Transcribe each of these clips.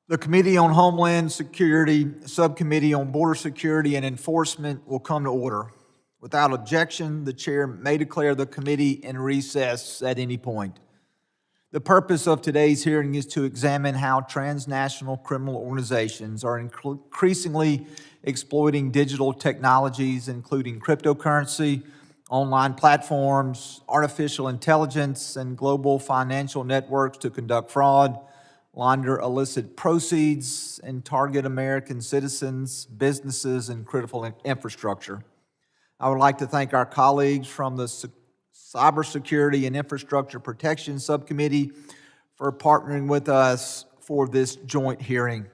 The Committee on Homeland Security, Subcommittee on Border Security and Enforcement will come to order. Without objection, the chair may declare the committee in recess at any point. The purpose of today's hearing is to examine how transnational criminal organizations are increasingly exploiting digital technologies, including cryptocurrency, online platforms, artificial intelligence, and global financial networks to conduct fraud, launder illicit proceeds, and target American citizens, businesses, and critical infrastructure. I would like to thank our colleagues from the Cybersecurity and Infrastructure Protection Subcommittee for partnering with us for this joint hearing.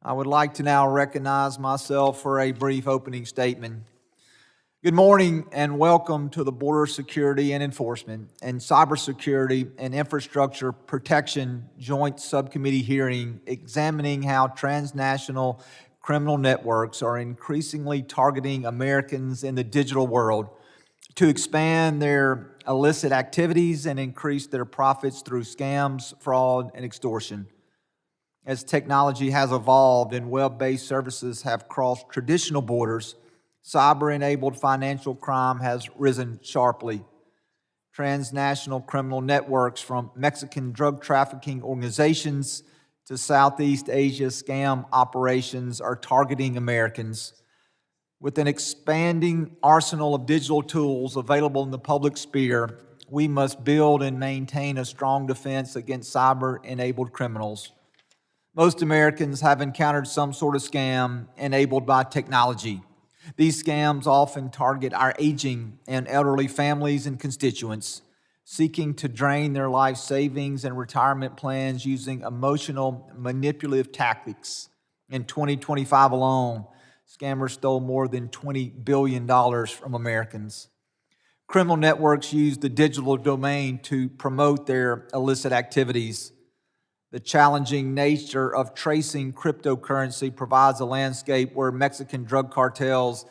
I would like to now recognize myself for a brief opening statement. Good morning and welcome to the Border Security and Enforcement and Cybersecurity and Infrastructure Protection Joint Subcommittee hearing examining how transnational criminal networks are increasingly targeting Americans in the digital world to expand their illicit activities and increase their profits through scams, fraud, and extortion. As technology has evolved and web-based services have crossed traditional borders, cyber-enabled financial crime has risen sharply. Transnational criminal networks from Mexican drug trafficking organizations to Southeast Asia scam operations are targeting Americans. With an expanding arsenal of digital tools available in the public sphere, we must build and maintain a strong defense against cyber-enabled criminals. Most Americans have encountered some sort of scam enabled by technology. These scams often target our aging and elderly families and constituents, seeking to drain their life savings and retirement plans using emotional, manipulative tactics. In 2025 alone, scammers stole more than $20 billion from Americans. Criminal networks use the digital domain to promote their illicit activities. The challenging nature of tracing cryptocurrency provides a landscape where Mexican drug cartels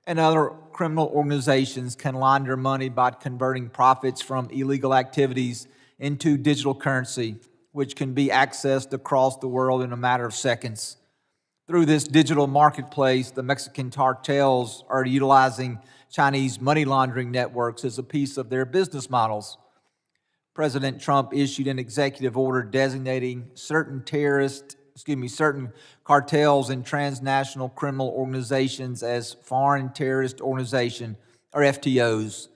and other criminal organizations can launder money by converting profits from illegal activities into digital currency, which can be accessed across the world in a matter of seconds. Through this digital marketplace, the Mexican cartels are utilizing Chinese money laundering networks as a piece of their business models. President Trump issued an executive order designating certain cartels and transnational criminal organizations as foreign terrorist organization, or FTOs.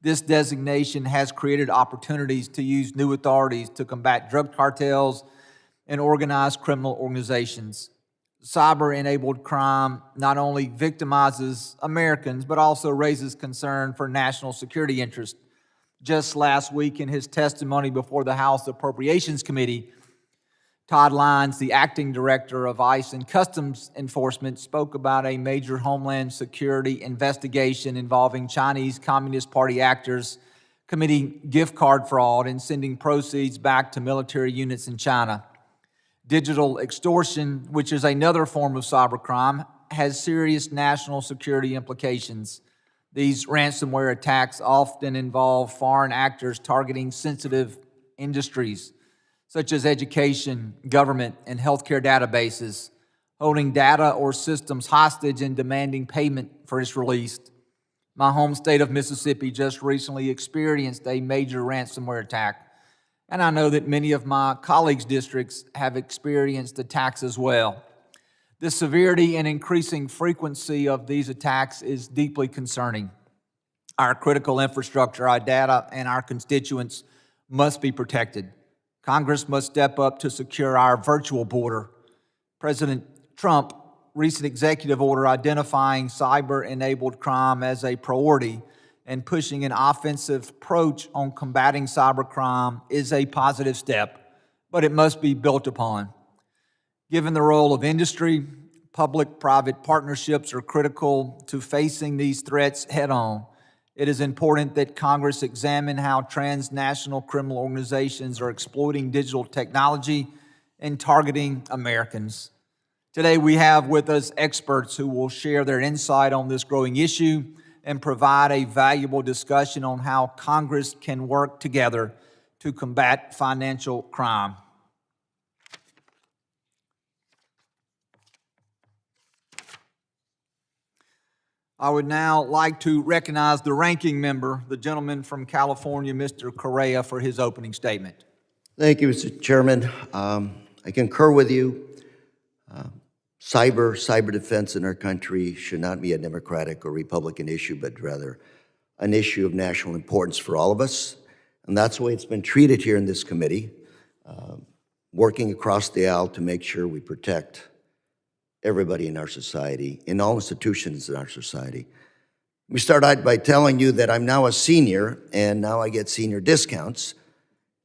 This designation has created opportunities to use new authorities to combat drug cartels and organized criminal organizations. Cyber-enabled crime not only victimizes Americans, but also raises concern for national security interests. Just last week in his testimony before the House Appropriations Committee, Todd Lyons, the acting director of ICE and Customs Enforcement, spoke about a major homeland security investigation involving Chinese Communist Party actors committing gift card fraud and sending proceeds back to military units in China. Digital extortion, which is another form of cybercrime, has serious national security implications. These ransomware attacks often involve foreign actors targeting sensitive industries, such as education, government, and healthcare databases, holding data or systems hostage and demanding payment for its release. My home state of Mississippi just recently experienced a major ransomware attack, and I know that many of my colleagues' districts have experienced attacks as well. The severity and increasing frequency of these attacks is deeply concerning. Our critical infrastructure, our data, and our constituents must be protected. Congress must step up to secure our virtual border. President Trump's recent executive order identifying cyber-enabled crime as a priority and pushing an offensive approach on combating cybercrime is a positive step, but it must be built upon. Given the role of industry, public-private partnerships are critical to facing these threats head-on. It is important that Congress examine how transnational criminal organizations are exploiting digital technology and targeting Americans. Today we have with us experts who will share their insight on this growing issue and provide a valuable discussion on how Congress can work together to combat financial crime. I would now like to recognize the ranking member, the gentleman from California, Mr. Correa, for his opening statement. Thank you, Mr. Chairman. I concur with you. Cyber defense in our country should not be a Democratic or Republican issue, but rather an issue of national importance for all of us. And that's the way it's been treated here in this committee, working across the aisle to make sure we protect everybody in our society, in all institutions in our society. We start out by telling you that I'm now a senior, and now I get senior discounts,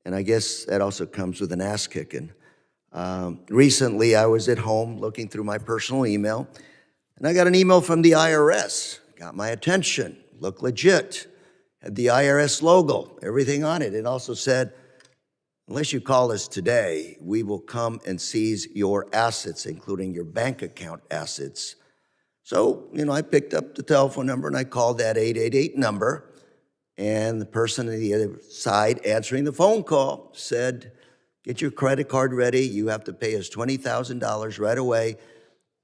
and I guess that also comes with an ass kicking. Recently, I was at home looking through my personal email, and I got an email from the IRS. Got my attention, looked legit, had the IRS logo, everything on it. It also said, unless you call us today, we will come and seize your assets, including your bank account assets. So, I picked up the telephone number and I called that 888 number, and the person on the other side answering the phone call said, get your credit card ready. You have to pay us $20,000 right away.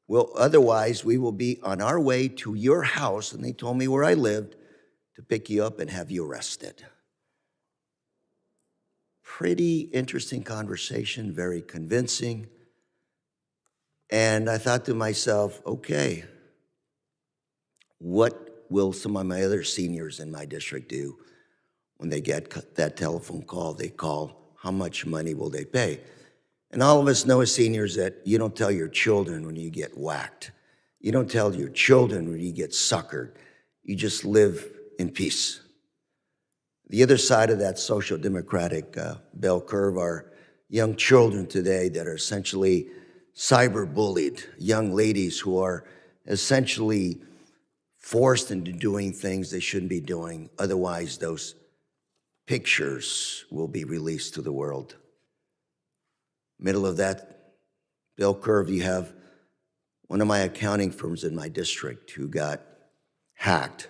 Well, otherwise, we will be on our way to your house, and they told me where I lived, to pick you up and have you arrested. Pretty interesting conversation, very convincing. And I thought to myself, okay, what will some of my other seniors in my district do when they get that telephone call? They call, how much money will they pay? And all of us know as seniors that you don't tell your children when you get whacked. You don't tell your children when you get suckered. You just live in peace. The other side of that social democratic bell curve are young children today that are essentially cyber-bullied, young ladies who are essentially forced into doing things they shouldn't be doing. Otherwise, those pictures will be released to the world. Middle of that bell curve, you have one of my accounting firms in my district who got hacked,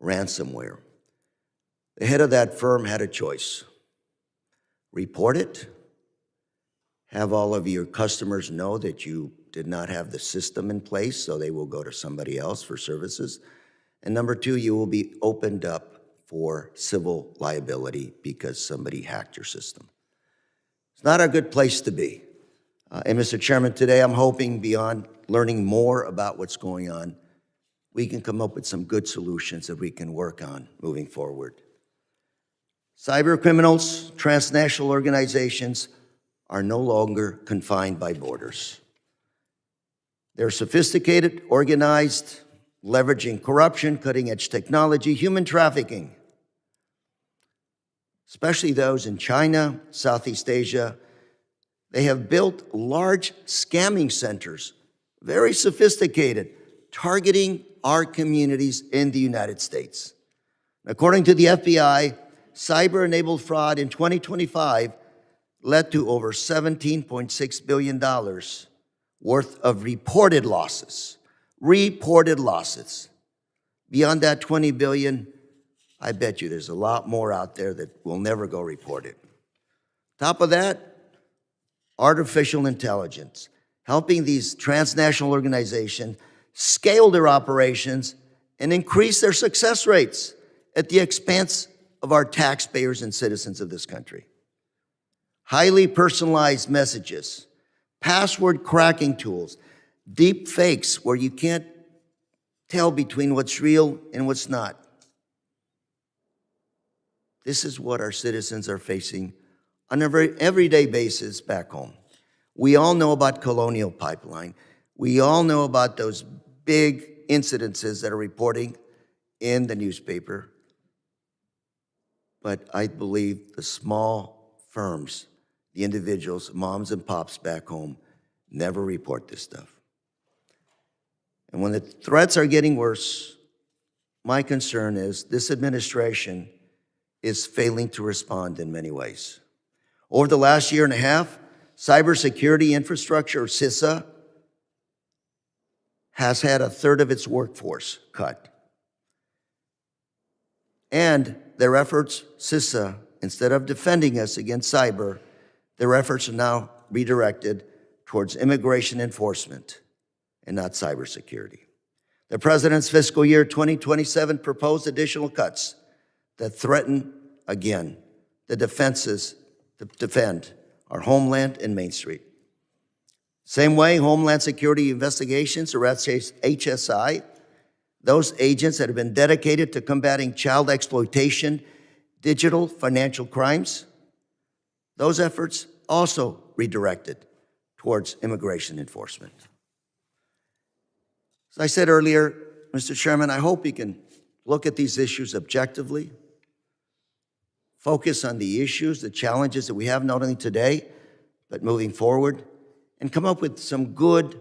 ransomware. The head of that firm had a choice. Report it, have all of your customers know that you did not have the system in place, so they will go to somebody else for services. And number two, you will be opened up for civil liability because somebody hacked your system. It's not a good place to be. And Mr. Chairman, today I'm hoping beyond learning more about what's going on, we can come up with some good solutions that we can work on moving forward. Cyber criminals, transnational organizations are no longer confined by borders. They're sophisticated, organized, leveraging corruption, cutting-edge technology, human trafficking, especially those in China, Southeast Asia. They have built large scamming centers, very sophisticated, targeting our communities in the United States. According to the FBI, cyber-enabled fraud in 2025 led to over $17.6 billion worth of reported losses. Reported losses. Beyond that $20 billion, I bet you there's a lot more out there that will never go reported. Top of that, artificial intelligence, helping these transnational organizations scale their operations and increase their success rates at the expense of our taxpayers and citizens of this country. Highly personalized messages, password cracking tools, deep fakes where you can't tell between what's real and what's not. This is what our citizens are facing on a very everyday basis back home. We all know about Colonial Pipeline. We all know about those big incidences that are reporting in the newspaper. But I believe the small firms, the individuals, moms and pops back home, never report this stuff. And when the threats are getting worse, my concern is this administration is failing to respond in many ways. Over the last year and a half, cybersecurity infrastructure, or CISA, has had a third of its workforce cut. And their efforts, CISA, instead of defending us against cyber, their efforts are now redirected towards immigration enforcement and not cybersecurity. The President's fiscal year 2027 proposed additional cuts that threaten, again, the defenses to defend our homeland and Main Street. Same way, Homeland Security Investigations, or HSI, those agents that have been dedicated to combating child exploitation, digital financial crimes, those efforts also redirected towards immigration enforcement. As I said earlier, Mr. Chairman, I hope you can look at these issues objectively, focus on the issues, the challenges that we have not only today, but moving forward, and come up with some good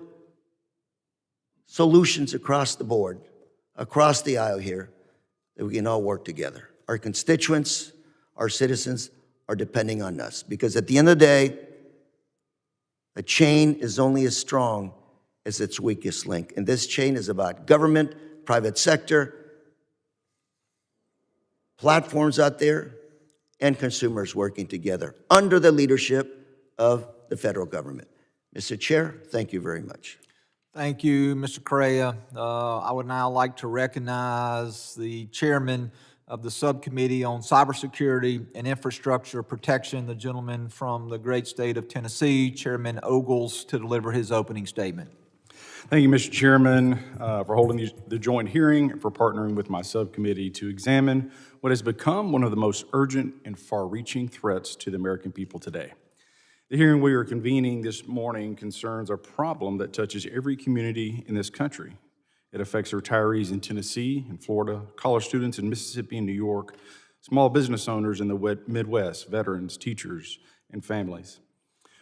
solutions across the board, across the aisle here, that we can all work together. Our constituents, our citizens are depending on us, because at the end of the day, a chain is only as strong as its weakest link. And this chain is about government, private sector, platforms out there, and consumers working together under the leadership of the federal government. Mr. Chair, thank you very much. Thank you, Mr. Correa. I would now like to recognize the chairman of the Subcommittee on Cybersecurity and Infrastructure Protection, the gentleman from the great state of Tennessee, Chairman Ogles, to deliver his opening statement. Thank you, Mr. Chairman, for holding the joint hearing and for partnering with my subcommittee to examine what has become one of the most urgent and far-reaching threats to the American people today. The hearing we are convening this morning concerns a problem that touches every community in this country. It affects retirees in Tennessee and Florida, college students in Mississippi and New York, small business owners in the Midwest, veterans, teachers, and families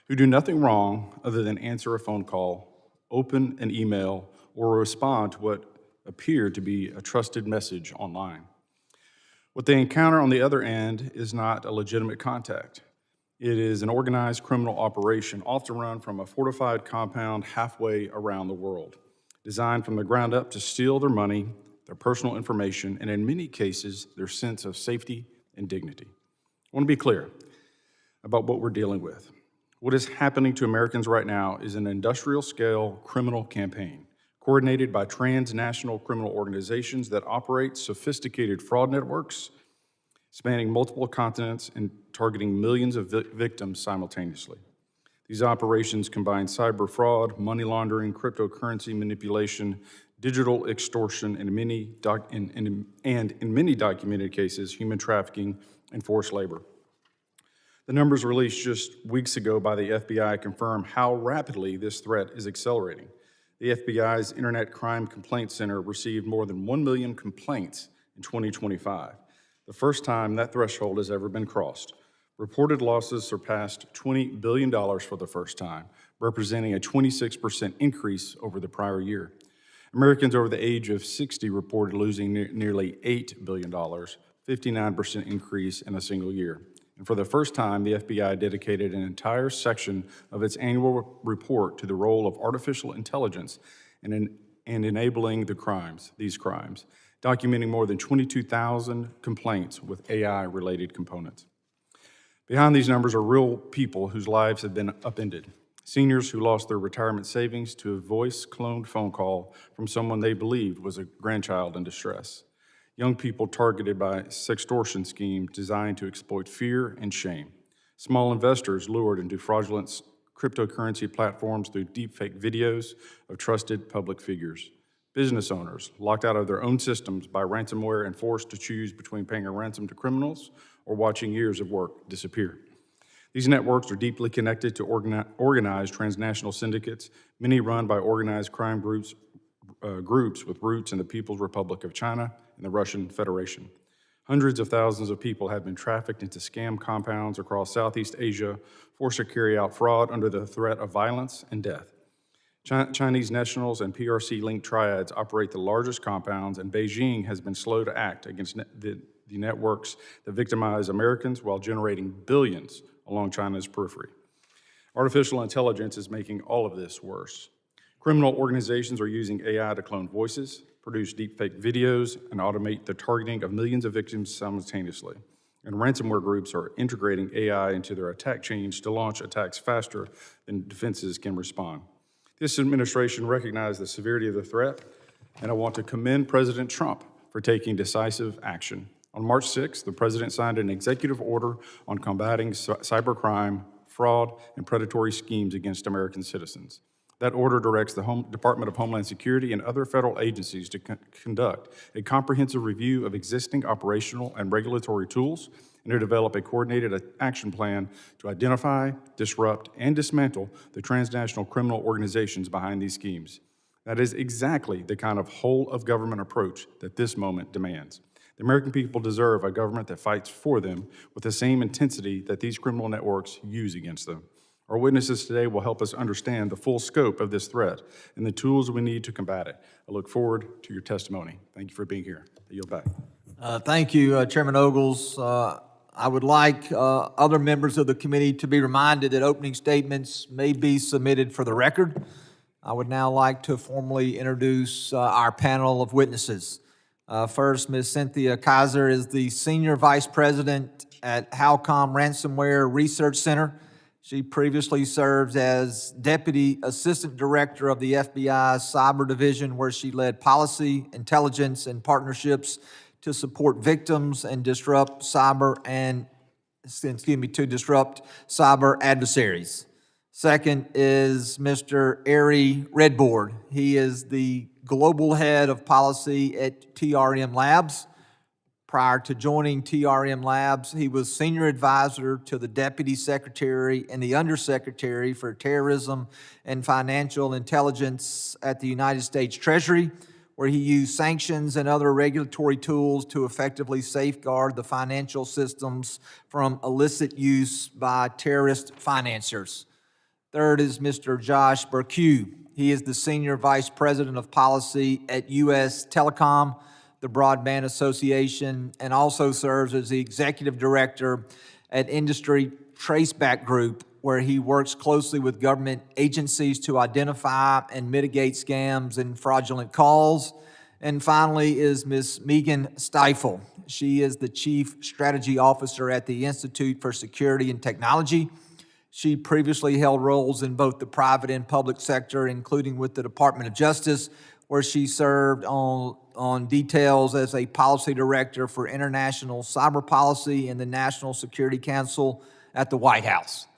who do nothing wrong other than answer a phone call, open an email, or respond to what appeared to be a trusted message online. What they encounter on the other end is not a legitimate contact. It is an organized criminal operation, often run from a fortified compound halfway around the world, designed from the ground up to steal their money, their personal information, and in many cases, their sense of safety and dignity. I want to be clear about what we're dealing with. What is happening to Americans right now is an industrial-scale criminal campaign coordinated by transnational criminal organizations that operate sophisticated fraud networks spanning multiple continents and targeting millions of victims simultaneously. These operations combine cyber fraud, money laundering, cryptocurrency manipulation, digital extortion, and in many documented cases, human trafficking and forced labor. The numbers released just weeks ago by the FBI confirm how rapidly this threat is accelerating. The FBI's Internet Crime Complaint Center received more than 1 million complaints in 2025, the first time that threshold has ever been crossed. Reported losses surpassed $20 billion for the first time, representing a 26% increase over the prior year. Americans over the age of 60 reported losing nearly $8 billion, 59% increase in a single year. And for the first time, the FBI dedicated an entire section of its annual report to the role of artificial intelligence in enabling these crimes, documenting more than 22,000 complaints with AI-related components. Behind these numbers are real people whose lives have been upended. Seniors who lost their retirement savings to a voice-cloned phone call from someone they believed was a grandchild in distress. Young people targeted by sextortion schemes designed to exploit fear and shame. Small investors lured into fraudulent cryptocurrency platforms through deepfake videos of trusted public figures. Business owners locked out of their own systems by ransomware and forced to choose between paying a ransom to criminals or watching years of work disappear. These networks are deeply connected to organized transnational syndicates, many run by organized crime groups with roots in the People's Republic of China and the Russian Federation. Hundreds of thousands of people have been trafficked into scam compounds across Southeast Asia, forced to carry out fraud under the threat of violence and death. Chinese nationals and PRC-linked triads operate the largest compounds, and Beijing has been slow to act against the networks that victimize Americans while generating billions along China's periphery. Artificial intelligence is making all of this worse. Criminal organizations are using AI to clone voices, produce deepfake videos, and automate the targeting of millions of victims simultaneously. And ransomware groups are integrating AI into their attack chains to launch attacks faster than defenses can respond. This administration recognized the severity of the threat, And I want to commend President Trump for taking decisive action. On March 6th, the President signed an executive order on combating cybercrime, fraud, and predatory schemes against American citizens. That order directs the Department of Homeland Security and other federal agencies to conduct a comprehensive review of existing operational and regulatory tools and to develop a coordinated action plan to identify, disrupt, and dismantle the transnational criminal organizations behind these schemes. That is exactly the kind of whole-of-government approach that this moment demands. The American people deserve a government that fights for them with the same intensity that these criminal networks use against them. Our witnesses today will help us understand the full scope of this threat and the tools we need to combat it. I look forward to your testimony. Thank you for being here. I yield back. Thank you, Chairman Ogles. I would like other members of the committee to be reminded that opening statements may be submitted for the record. I would now like to formally introduce our panel of witnesses. First, Ms. Cynthia Kaiser is the Senior Vice President at Halcom Ransomware Research Center. She previously served as Deputy Assistant Director of the FBI's Cyber Division, where she led policy, intelligence, and partnerships to support victims and disrupt cyber adversaries. Second is Mr. Ary Redborn. He is the Global Head of Policy at TRM Labs. Prior to joining TRM Labs, he was Senior Advisor to the Deputy Secretary and the Undersecretary for Terrorism and Financial Intelligence at the United States Treasury, where he used sanctions and other regulatory tools to effectively safeguard the financial systems from illicit use by terrorist financiers. Third is Mr. Josh Bercu. He is the Senior Vice President of Policy at U.S. Telecom, the Broadband Association, and also serves as the Executive Director at Industry Traceback Group, where he works closely with government agencies to identify and mitigate scams and fraudulent calls. And finally is Ms. Megan Stifel. She is the Chief Strategy Officer at the Institute for Security and Technology. She previously held roles in both the private and public sector, including with the Department of Justice, where she served on details as a policy director for international cyber policy in the National Security Council at the White House.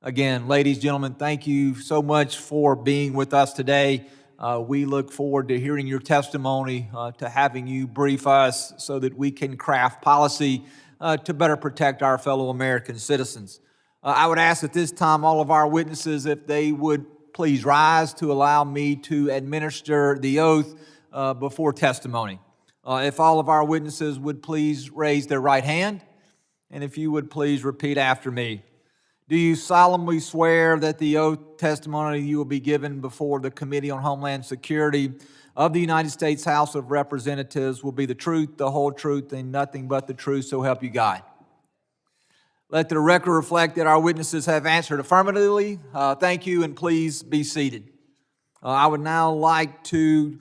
Again, ladies, gentlemen, thank you so much for being with us today. We look forward to hearing your testimony, to having you brief us so that we can craft policy to better protect our fellow American citizens. I would ask at this time all of our witnesses if they would please rise to allow me to administer the oath before testimony. If all of our witnesses would please raise their right hand, and if you would please repeat after me. Do you solemnly swear that the oath testimony you will be given before the Committee on Homeland Security of the United States House of Representatives will be the truth, the whole truth, and nothing but the truth, so help you God? Let the record reflect that our witnesses have answered affirmatively. Thank you, and please be seated. I would now like to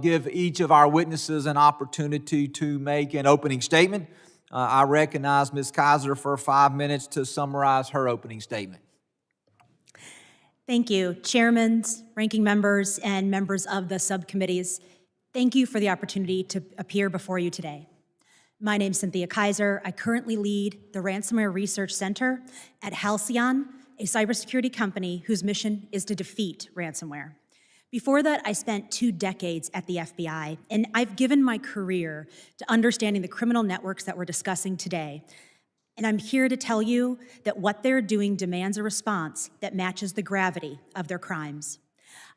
give each of our witnesses an opportunity to make an opening statement. I recognize Ms. Kaiser for 5 minutes to summarize her opening statement. Thank you, chairmen, ranking members, and members of the subcommittees. Thank you for the opportunity to appear before you today. My name is Cynthia Kaiser. I currently lead the Ransomware Research Center at Halcyon, a cybersecurity company whose mission is to defeat ransomware. Before that, I spent 2 decades at the FBI, and I've given my career to understanding the criminal networks that we're discussing today. And I'm here to tell you that what they're doing demands a response that matches the gravity of their crimes.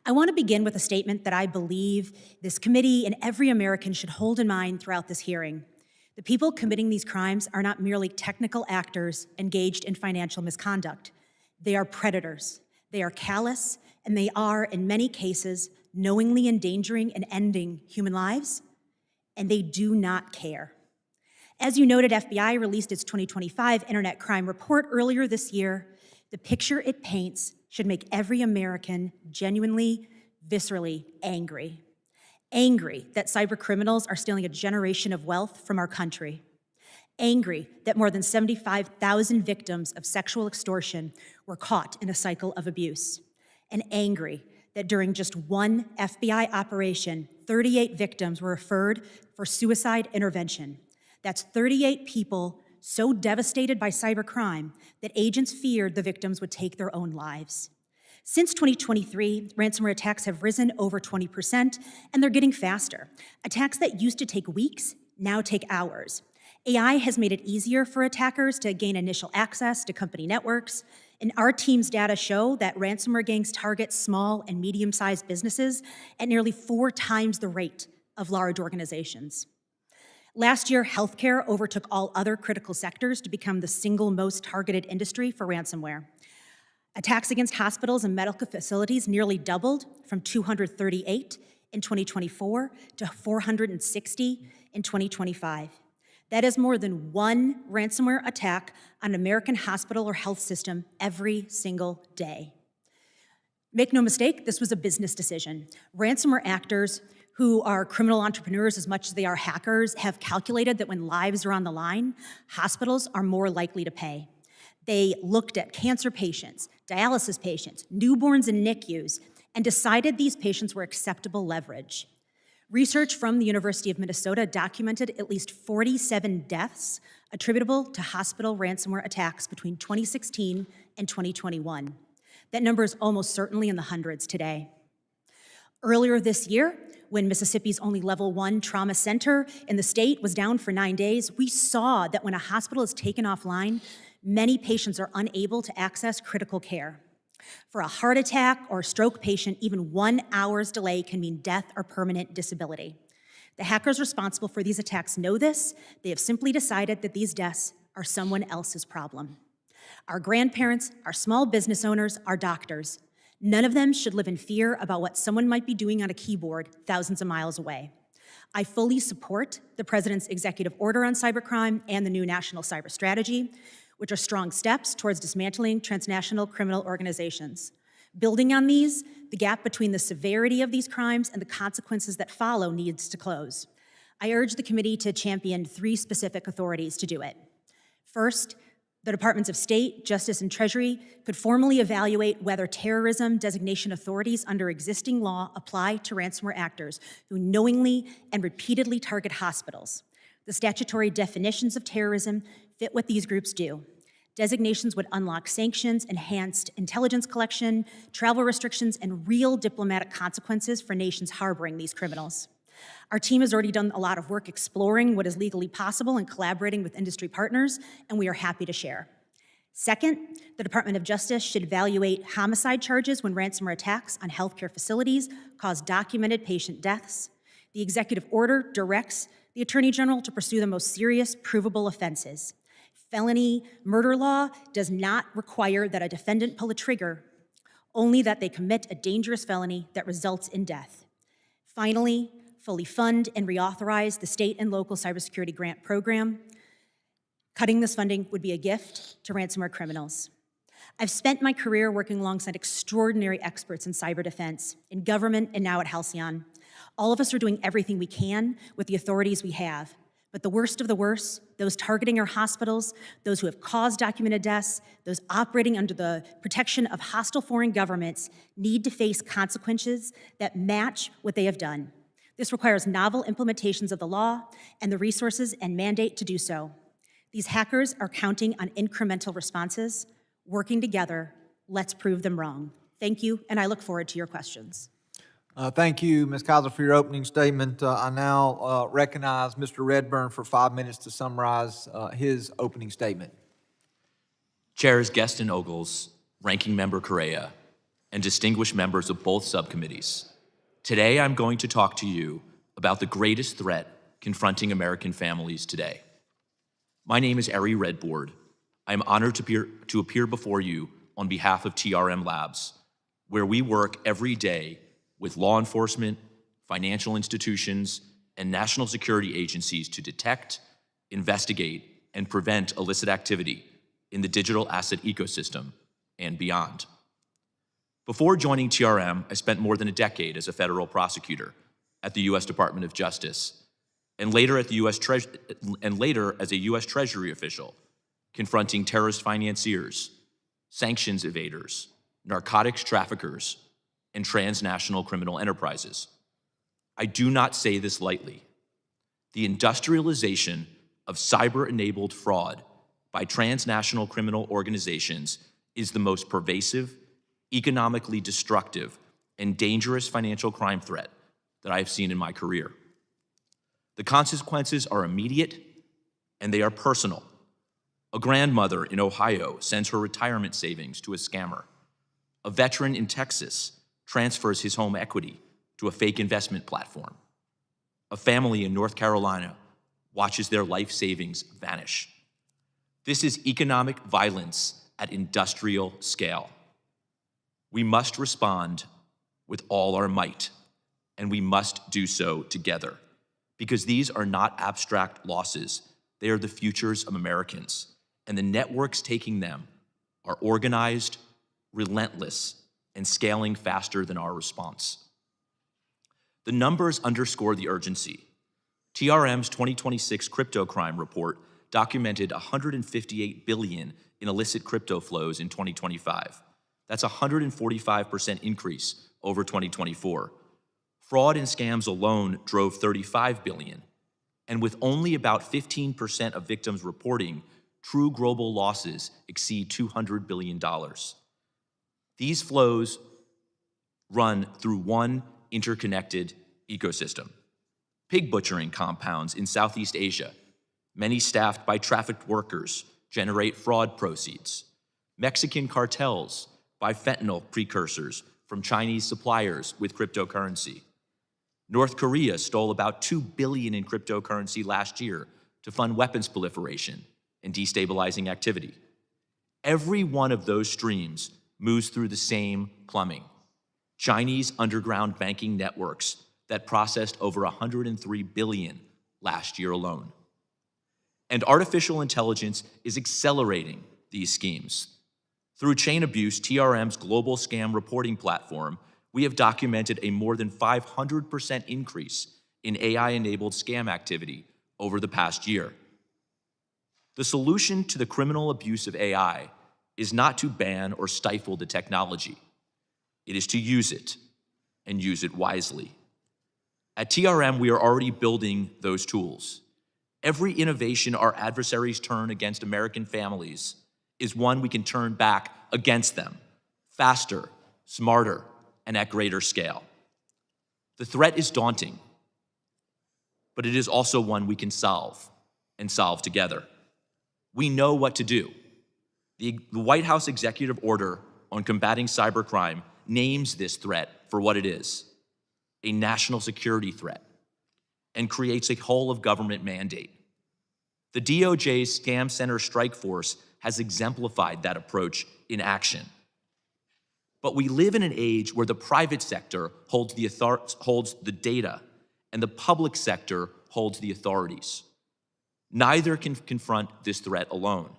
I want to begin with a statement that I believe this committee and every American should hold in mind throughout this hearing. The people committing these crimes are not merely technical actors engaged in financial misconduct. They are predators. They are callous, and they are, in many cases, knowingly endangering and ending human lives, and they do not care. As you noted, FBI released its 2025 Internet Crime Report earlier this year. The picture it paints should make every American genuinely, viscerally angry. Angry that cyber criminals are stealing a generation of wealth from our country. Angry that more than 75,000 victims of sexual extortion were caught in a cycle of abuse. And angry that during just one FBI operation, 38 victims were referred for suicide intervention. That's 38 people so devastated by cybercrime that agents feared the victims would take their own lives. Since 2023, ransomware attacks have risen over 20%, and they're getting faster. Attacks that used to take weeks now take hours. AI has made it easier for attackers to gain initial access to company networks, and our team's data show that ransomware gangs target small and medium-sized businesses at nearly 4 times the rate of large organizations. Last year, healthcare overtook all other critical sectors to become the single most targeted industry for ransomware. Attacks against hospitals and medical facilities nearly doubled from 238 in 2024 to 460 in 2025. That is more than one ransomware attack on an American hospital or health system every single day. Make no mistake, this was a business decision. Ransomware actors, who are criminal entrepreneurs as much as they are hackers, have calculated that when lives are on the line, hospitals are more likely to pay. They looked at cancer patients, dialysis patients, newborns and NICUs, and decided these patients were acceptable leverage. Research from the University of Minnesota documented at least 47 deaths attributable to hospital ransomware attacks between 2016 and 2021. That number is almost certainly in the hundreds today. Earlier this year, when Mississippi's only level 1 trauma center in the state was down for 9 days, we saw that when a hospital is taken offline, many patients are unable to access critical care. For a heart attack or stroke patient, even 1 hour's delay can mean death or permanent disability. The hackers responsible for these attacks know this. They have simply decided that these deaths are someone else's problem. Our grandparents, our small business owners, our doctors, none of them should live in fear about what someone might be doing on a keyboard thousands of miles away. I fully support the President's executive order on cybercrime and the new national cyber strategy, which are strong steps towards dismantling transnational criminal organizations. Building on these, the gap between the severity of these crimes and the consequences that follow needs to close. I urge the committee to champion 3 specific authorities to do it. First, the Departments of State, Justice, and Treasury could formally evaluate whether terrorism designation authorities under existing law apply to ransomware actors who knowingly and repeatedly target hospitals. The statutory definitions of terrorism fit what these groups do. Designations would unlock sanctions, enhanced intelligence collection, travel restrictions, and real diplomatic consequences for nations harboring these criminals. Our team has already done a lot of work exploring what is legally possible and collaborating with industry partners, and we are happy to share. Second, the Department of Justice should evaluate homicide charges when ransomware attacks on healthcare facilities cause documented patient deaths. The executive order directs the Attorney General to pursue the most serious provable offenses. Felony murder law does not require that a defendant pull a trigger, only that they commit a dangerous felony that results in death. Finally, fully fund and reauthorize the state and local cybersecurity grant program. Cutting this funding would be a gift to ransomware criminals. I've spent my career working alongside extraordinary experts in cyber defense, in government, and now at Halcyon. All of us are doing everything we can with the authorities we have. But the worst of the worst, those targeting our hospitals, those who have caused documented deaths, those operating under the protection of hostile foreign governments need to face consequences that match what they have done. This requires novel implementations of the law and the resources and mandate to do so. These hackers are counting on incremental responses. Working together, let's prove them wrong. Thank you, and I look forward to your questions. Thank you, Ms. Kaiser, for your opening statement. I now recognize Mr. Redborn for 5 minutes to summarize his opening statement. Chairs Guest Ogles, Ranking Member Correa, and distinguished members of both subcommittees, today I'm going to talk to you about the greatest threat confronting American families today. My name is Ary Redborn. I am honored to appear before you on behalf of TRM Labs, where we work every day with law enforcement, financial institutions, and national security agencies to detect, investigate, and prevent illicit activity in the digital asset ecosystem and beyond. Before joining TRM, I spent more than a decade as a federal prosecutor at the U.S. Department of Justice, and later as a U.S. Treasury official, confronting terrorist financiers, sanctions evaders, narcotics traffickers, and transnational criminal enterprises. I do not say this lightly. The industrialization of cyber-enabled fraud by transnational criminal organizations is the most pervasive, economically destructive, and dangerous financial crime threat that I have seen in my career. The consequences are immediate and they are personal. A grandmother in Ohio sends her retirement savings to a scammer. A veteran in Texas transfers his home equity to a fake investment platform. A family in North Carolina watches their life savings vanish. This is economic violence at industrial scale. We must respond with all our might, and we must do so together, because these are not abstract losses. They are the futures of Americans, and the networks taking them are organized, relentless, and scaling faster than our response. The numbers underscore the urgency. TRM's 2026 crypto crime report documented $158 billion in illicit crypto flows in 2025. That's a 145% increase over 2024. Fraud and scams alone drove $35 billion. And with only about 15% of victims reporting, true global losses exceed $200 billion. These flows run through one interconnected ecosystem. Pig butchering compounds in Southeast Asia, many staffed by trafficked workers, generate fraud proceeds. Mexican cartels buy fentanyl precursors from Chinese suppliers with cryptocurrency. North Korea stole about $2 billion in cryptocurrency last year to fund weapons proliferation and destabilizing activity. Every one of those streams moves through the same plumbing. Chinese underground banking networks that processed over $103 billion last year alone. And artificial intelligence is accelerating these schemes. Through Chain Abuse, TRM's global scam reporting platform, we have documented a more than 500% increase in AI-enabled scam activity over the past year. The solution to the criminal abuse of AI is not to ban or stifle the technology. It is to use it, and use it wisely. At TRM, we are already building those tools. Every innovation our adversaries turn against American families is one we can turn back against them, faster, smarter, and at greater scale. The threat is daunting, but it is also one we can solve, and solve together. We know what to do. The White House executive order on combating cybercrime names this threat for what it is, a national security threat, and creates a whole-of-government mandate. The DOJ's Scam Center Strike Force has exemplified that approach in action. But we live in an age where the private sector holds the data and the public sector holds the authorities. Neither can confront this threat alone.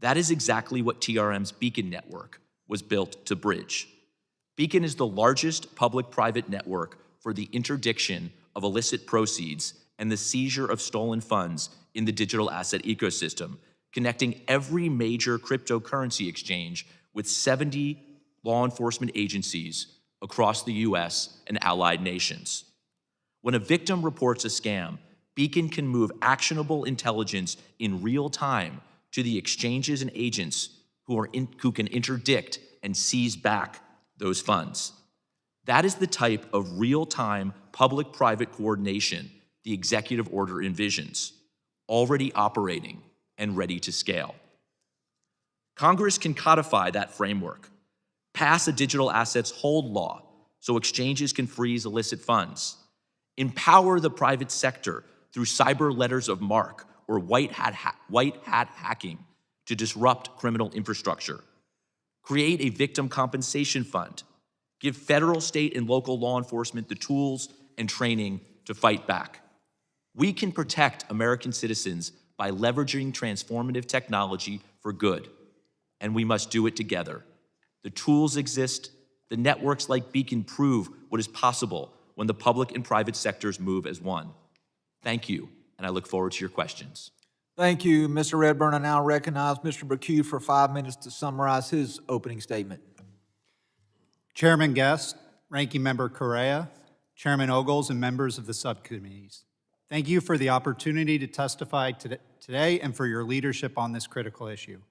That is exactly what TRM's Beacon network was built to bridge. Beacon is the largest public-private network for the interdiction of illicit proceeds and the seizure of stolen funds in the digital asset ecosystem, connecting every major cryptocurrency exchange with 70 law enforcement agencies across the US and allied nations. When a victim reports a scam, Beacon can move actionable intelligence in real time to the exchanges and agents who can interdict and seize back those funds. That is the type of real-time public-private coordination the executive order envisions, already operating and ready to scale. Congress can codify that framework, pass a digital assets hold law so exchanges can freeze illicit funds, empower the private sector through cyber letters of marque or white hat hacking to disrupt criminal infrastructure, create a victim compensation fund, give federal, state, and local law enforcement the tools and training to fight back. We can protect American citizens by leveraging transformative technology for good, and we must do it together. The tools exist. The networks like Beacon prove what is possible when the public and private sectors move as one. Thank you, and I look forward to your questions. Thank you, Mr. Redborn. I now recognize Mr. Bercu for 5 minutes to summarize his opening statement. Chairman Guest, Ranking Member Correa, Chairman Ogles, and members of the subcommittees. Thank you for the opportunity to testify today and for your leadership on this critical issue.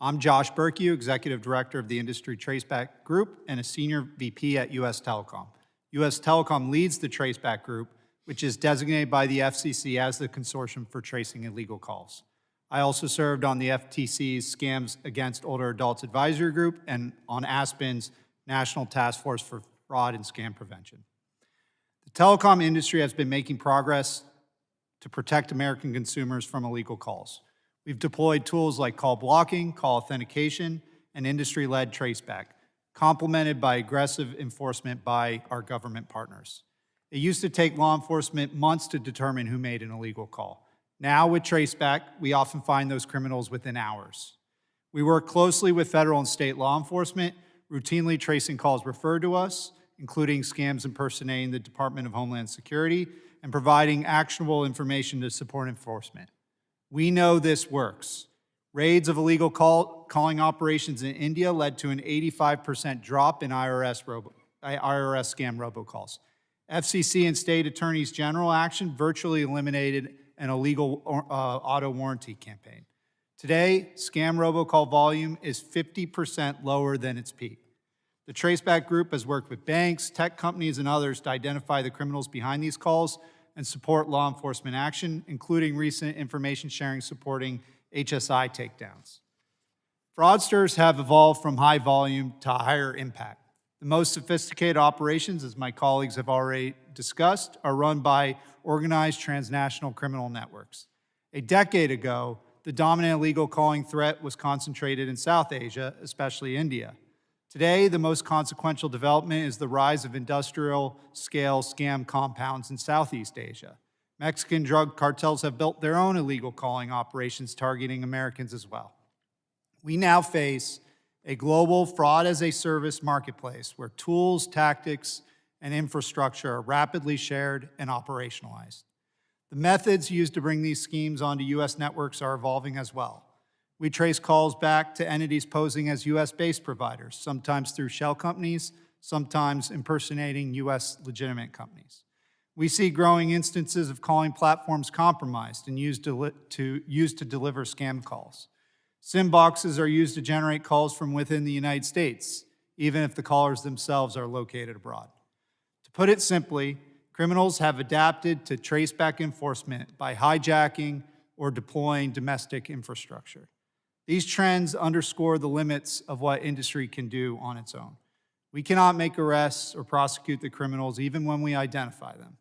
I'm Josh Bercu, Executive Director of the Industry Traceback Group and a Senior VP at U.S. Telecom. U.S. Telecom leads the Traceback Group, which is designated by the FCC as the consortium for tracing illegal calls. I also served on the FTC's Scams Against Older Adults Advisory Group and on ASPEN's National Task Force for Fraud and Scam Prevention. The telecom industry has been making progress to protect American consumers from illegal calls. We've deployed tools like call blocking, call authentication, and industry-led traceback, complemented by aggressive enforcement by our government partners. It used to take law enforcement months to determine who made an illegal call. Now, with traceback, we often find those criminals within hours. We work closely with federal and state law enforcement, routinely tracing calls referred to us, including scams impersonating the Department of Homeland Security, and providing actionable information to support enforcement. We know this works. Raids of illegal calling operations in India led to an 85% drop in IRS scam robocalls. FCC and state attorneys general action virtually eliminated an illegal auto warranty campaign. Today, scam robocall volume is 50% lower than its peak. The Traceback Group has worked with banks, tech companies, and others to identify the criminals behind these calls and support law enforcement action, including recent information sharing supporting HSI takedowns. Fraudsters have evolved from high volume to higher impact. The most sophisticated operations, as my colleagues have already discussed, are run by organized transnational criminal networks. A decade ago, the dominant illegal calling threat was concentrated in South Asia, especially India. Today, the most consequential development is the rise of industrial-scale scam compounds in Southeast Asia. Mexican drug cartels have built their own illegal calling operations targeting Americans as well. We now face a global fraud-as-a-service marketplace where tools, tactics, and infrastructure are rapidly shared and operationalized. The methods used to bring these schemes onto U.S. networks are evolving as well. We trace calls back to entities posing as U.S.-based providers, sometimes through shell companies, sometimes impersonating U.S. legitimate companies. We see growing instances of calling platforms compromised and used to deliver scam calls. SIM boxes are used to generate calls from within the United States, even if the callers themselves are located abroad. To put it simply, criminals have adapted to traceback enforcement by hijacking or deploying domestic infrastructure. These trends underscore the limits of what industry can do on its own. We cannot make arrests or prosecute the criminals even when we identify them.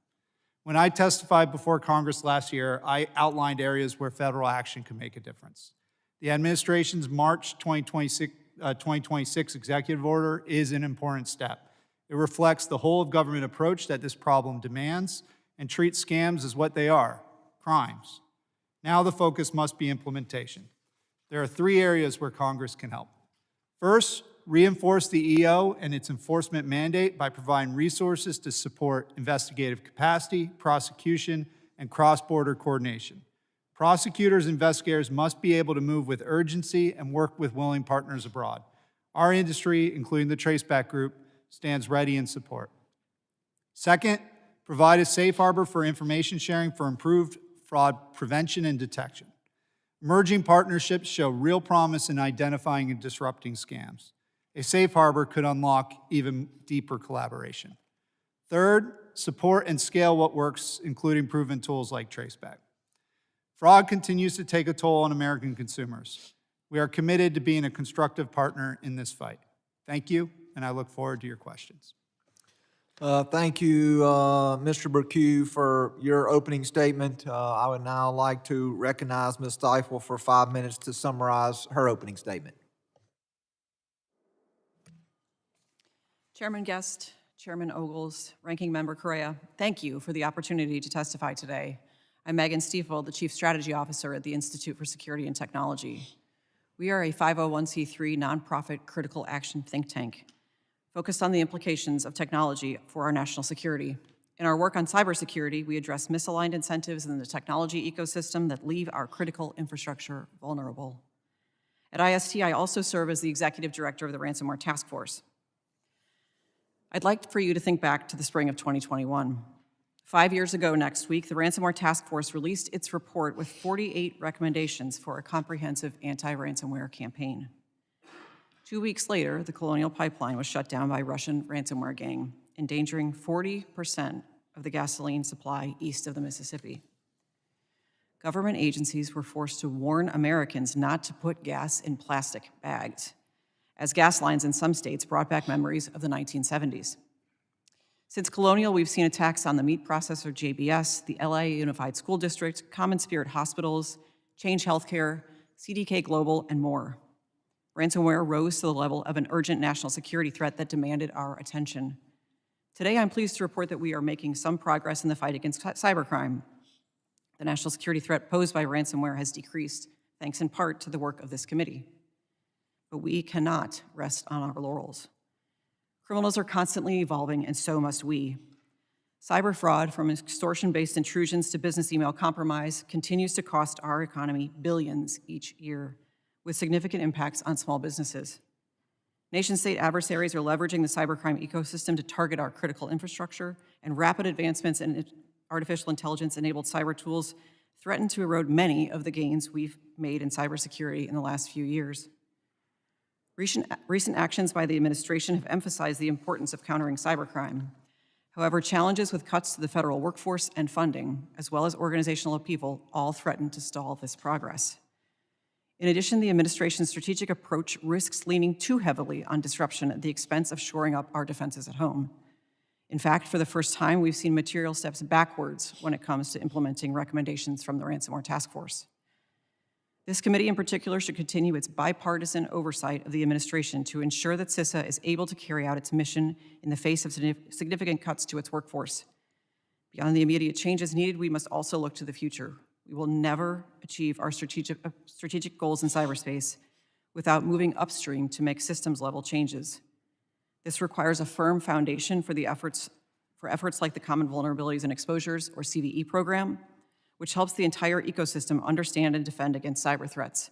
When I testified before Congress last year, I outlined areas where federal action can make a difference. The administration's March 2026 executive order is an important step. It reflects the whole of government approach that this problem demands and treats scams as what they are, crimes. Now the focus must be implementation. There are three areas where Congress can help. First, reinforce the EO and its enforcement mandate by providing resources to support investigative capacity, prosecution, and cross-border coordination. Prosecutors and investigators must be able to move with urgency and work with willing partners abroad. Our industry, including the Traceback Group, stands ready in support. Second, provide a safe harbor for information sharing for improved fraud prevention and detection. Emerging partnerships show real promise in identifying and disrupting scams. A safe harbor could unlock even deeper collaboration. Third, support and scale what works, including proven tools like Traceback. Fraud continues to take a toll on American consumers. We are committed to being a constructive partner in this fight. Thank you, and I look forward to your questions. Thank you, Mr. Bercu, for your opening statement. I would now like to recognize Ms. Stifel for 5 minutes to summarize her opening statement. Chairman Guest, Chairman Ogles, Ranking Member Correa, thank you for the opportunity to testify today. I'm Megan Stifel, the Chief Strategy Officer at the Institute for Security and Technology. We are a 501c3 nonprofit critical action think tank focused on the implications of technology for our national security. In our work on cybersecurity, we address misaligned incentives in the technology ecosystem that leave our critical infrastructure vulnerable. At IST, I also serve as the Executive Director of the Ransomware Task Force. I'd like for you to think back to the spring of 2021. 5 years ago next week, the Ransomware Task Force released its report with 48 recommendations for a comprehensive anti-ransomware campaign. 2 weeks later, the Colonial Pipeline was shut down by a Russian ransomware gang, endangering 40% of the gasoline supply east of the Mississippi. Government agencies were forced to warn Americans not to put gas in plastic bags, as gas lines in some states brought back memories of the 1970s. Since Colonial, we've seen attacks on the meat processor JBS, the LA Unified School District, Common Spirit Hospitals, Change Healthcare, CDK Global, and more. Ransomware rose to the level of an urgent national security threat that demanded our attention. Today, I'm pleased to report that we are making some progress in the fight against cybercrime. The national security threat posed by ransomware has decreased, thanks in part to the work of this committee. But we cannot rest on our laurels. Criminals are constantly evolving, and so must we. Cyber fraud, from extortion-based intrusions to business email compromise, continues to cost our economy billions each year, with significant impacts on small businesses. Nation-state adversaries are leveraging the cybercrime ecosystem to target our critical infrastructure, and rapid advancements in artificial intelligence-enabled cyber tools threaten to erode many of the gains we've made in cybersecurity in the last few years. Recent actions by the administration have emphasized the importance of countering cybercrime. However, challenges with cuts to the federal workforce and funding, as well as organizational upheaval, all threaten to stall this progress. In addition, the administration's strategic approach risks leaning too heavily on disruption at the expense of shoring up our defenses at home. In fact, for the first time, we've seen material steps backwards when it comes to implementing recommendations from the Ransomware Task Force. This committee in particular should continue its bipartisan oversight of the administration to ensure that CISA is able to carry out its mission in the face of significant cuts to its workforce. Beyond the immediate changes needed, we must also look to the future. We will never achieve our strategic goals in cyberspace without moving upstream to make systems-level changes. This requires a firm foundation for efforts like the Common Vulnerabilities and Exposures, or CVE program, which helps the entire ecosystem understand and defend against cyber threats,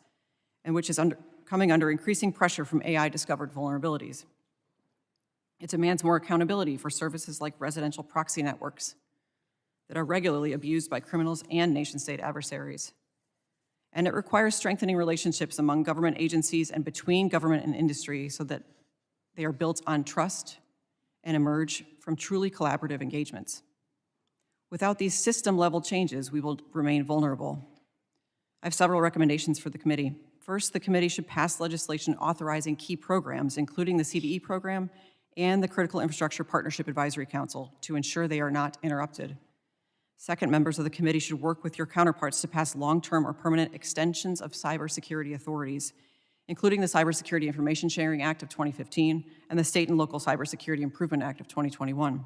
and which is coming under increasing pressure from AI-discovered vulnerabilities. It demands more accountability for services like residential proxy networks that are regularly abused by criminals and nation-state adversaries. And it requires strengthening relationships among government agencies and between government and industry so that they are built on trust and emerge from truly collaborative engagements. Without these system-level changes, we will remain vulnerable. I have several recommendations for the committee. First, the committee should pass legislation authorizing key programs, including the CVE program and the Critical Infrastructure Partnership Advisory Council, to ensure they are not interrupted. Second, members of the committee should work with your counterparts to pass long-term or permanent extensions of cybersecurity authorities, including the Cybersecurity Information Sharing Act of 2015 and the State and Local Cybersecurity Improvement Act of 2021.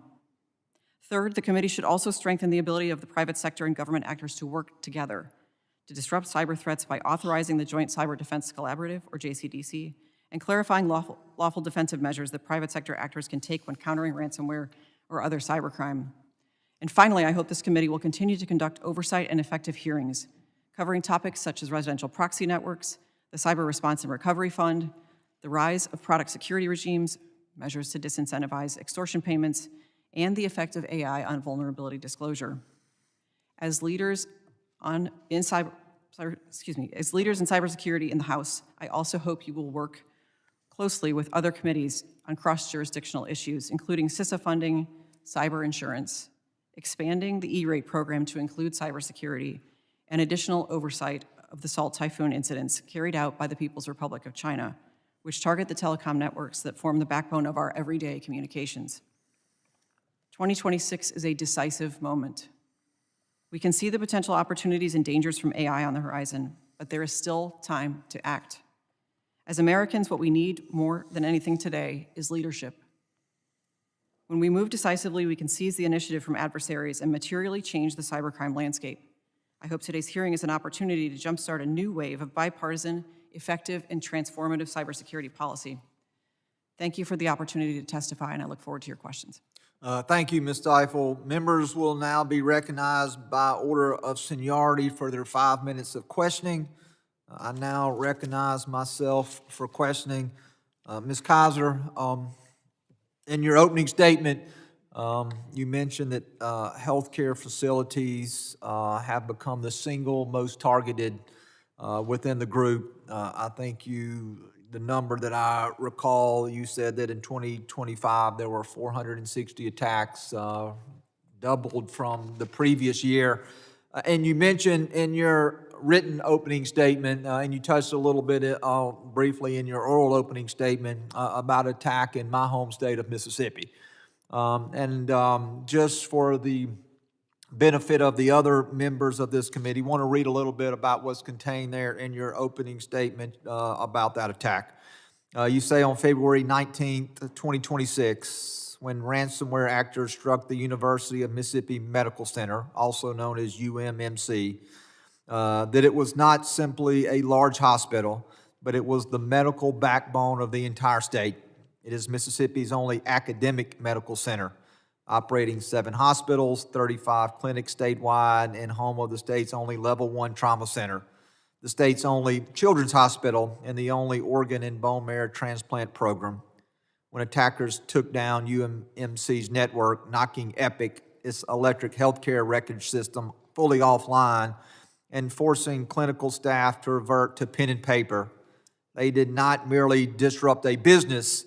Third, the committee should also strengthen the ability of the private sector and government actors to work together to disrupt cyber threats by authorizing the Joint Cyber Defense Collaborative, or JCDC, and clarifying lawful defensive measures that private sector actors can take when countering ransomware or other cybercrime. And finally, I hope this committee will continue to conduct oversight and effective hearings, covering topics such as residential proxy networks, the Cyber Response and Recovery Fund, the rise of product security regimes, measures to disincentivize extortion payments, and the effect of AI on vulnerability disclosure. As leaders in cybersecurity in the House, I also hope you will work closely with other committees on cross-jurisdictional issues, including CISA funding, cyber insurance, expanding the E-rate program to include cybersecurity, and additional oversight of the Salt Typhoon incidents carried out by the People's Republic of China, which target the telecom networks that form the backbone of our everyday communications. 2026 is a decisive moment. We can see the potential opportunities and dangers from AI on the horizon, but there is still time to act. As Americans, what we need more than anything today is leadership. When we move decisively, we can seize the initiative from adversaries and materially change the cybercrime landscape. I hope today's hearing is an opportunity to jumpstart a new wave of bipartisan, effective, and transformative cybersecurity policy. Thank you for the opportunity to testify, and I look forward to your questions. Thank you, Ms. Stifel. Members will now be recognized by order of seniority for their 5 minutes of questioning. I now recognize myself for questioning. Ms. Kaiser, In your opening statement, you mentioned that healthcare facilities have become the single most targeted within the group. I think the number that I recall, you said that in 2025 there were 460 attacks, doubled from the previous year. And you mentioned in your written opening statement, and you touched a little bit briefly in your oral opening statement about attack in my home state of Mississippi. Just for the benefit of the other members of this committee, want to read a little bit about what's contained there in your opening statement about that attack. You say on February 19th, 2026, when ransomware actors struck the University of Mississippi Medical Center, also known as UMMC, that it was not simply a large hospital, but it was the medical backbone of the entire state. It is Mississippi's only academic medical center, operating 7 hospitals, 35 clinics statewide, and home of the state's only level 1 trauma center, the state's only children's hospital, and the only organ and bone marrow transplant program. When attackers took down UMMC's network, knocking Epic, its electric healthcare record system, fully offline, and forcing clinical staff to revert to pen and paper, they did not merely disrupt a business,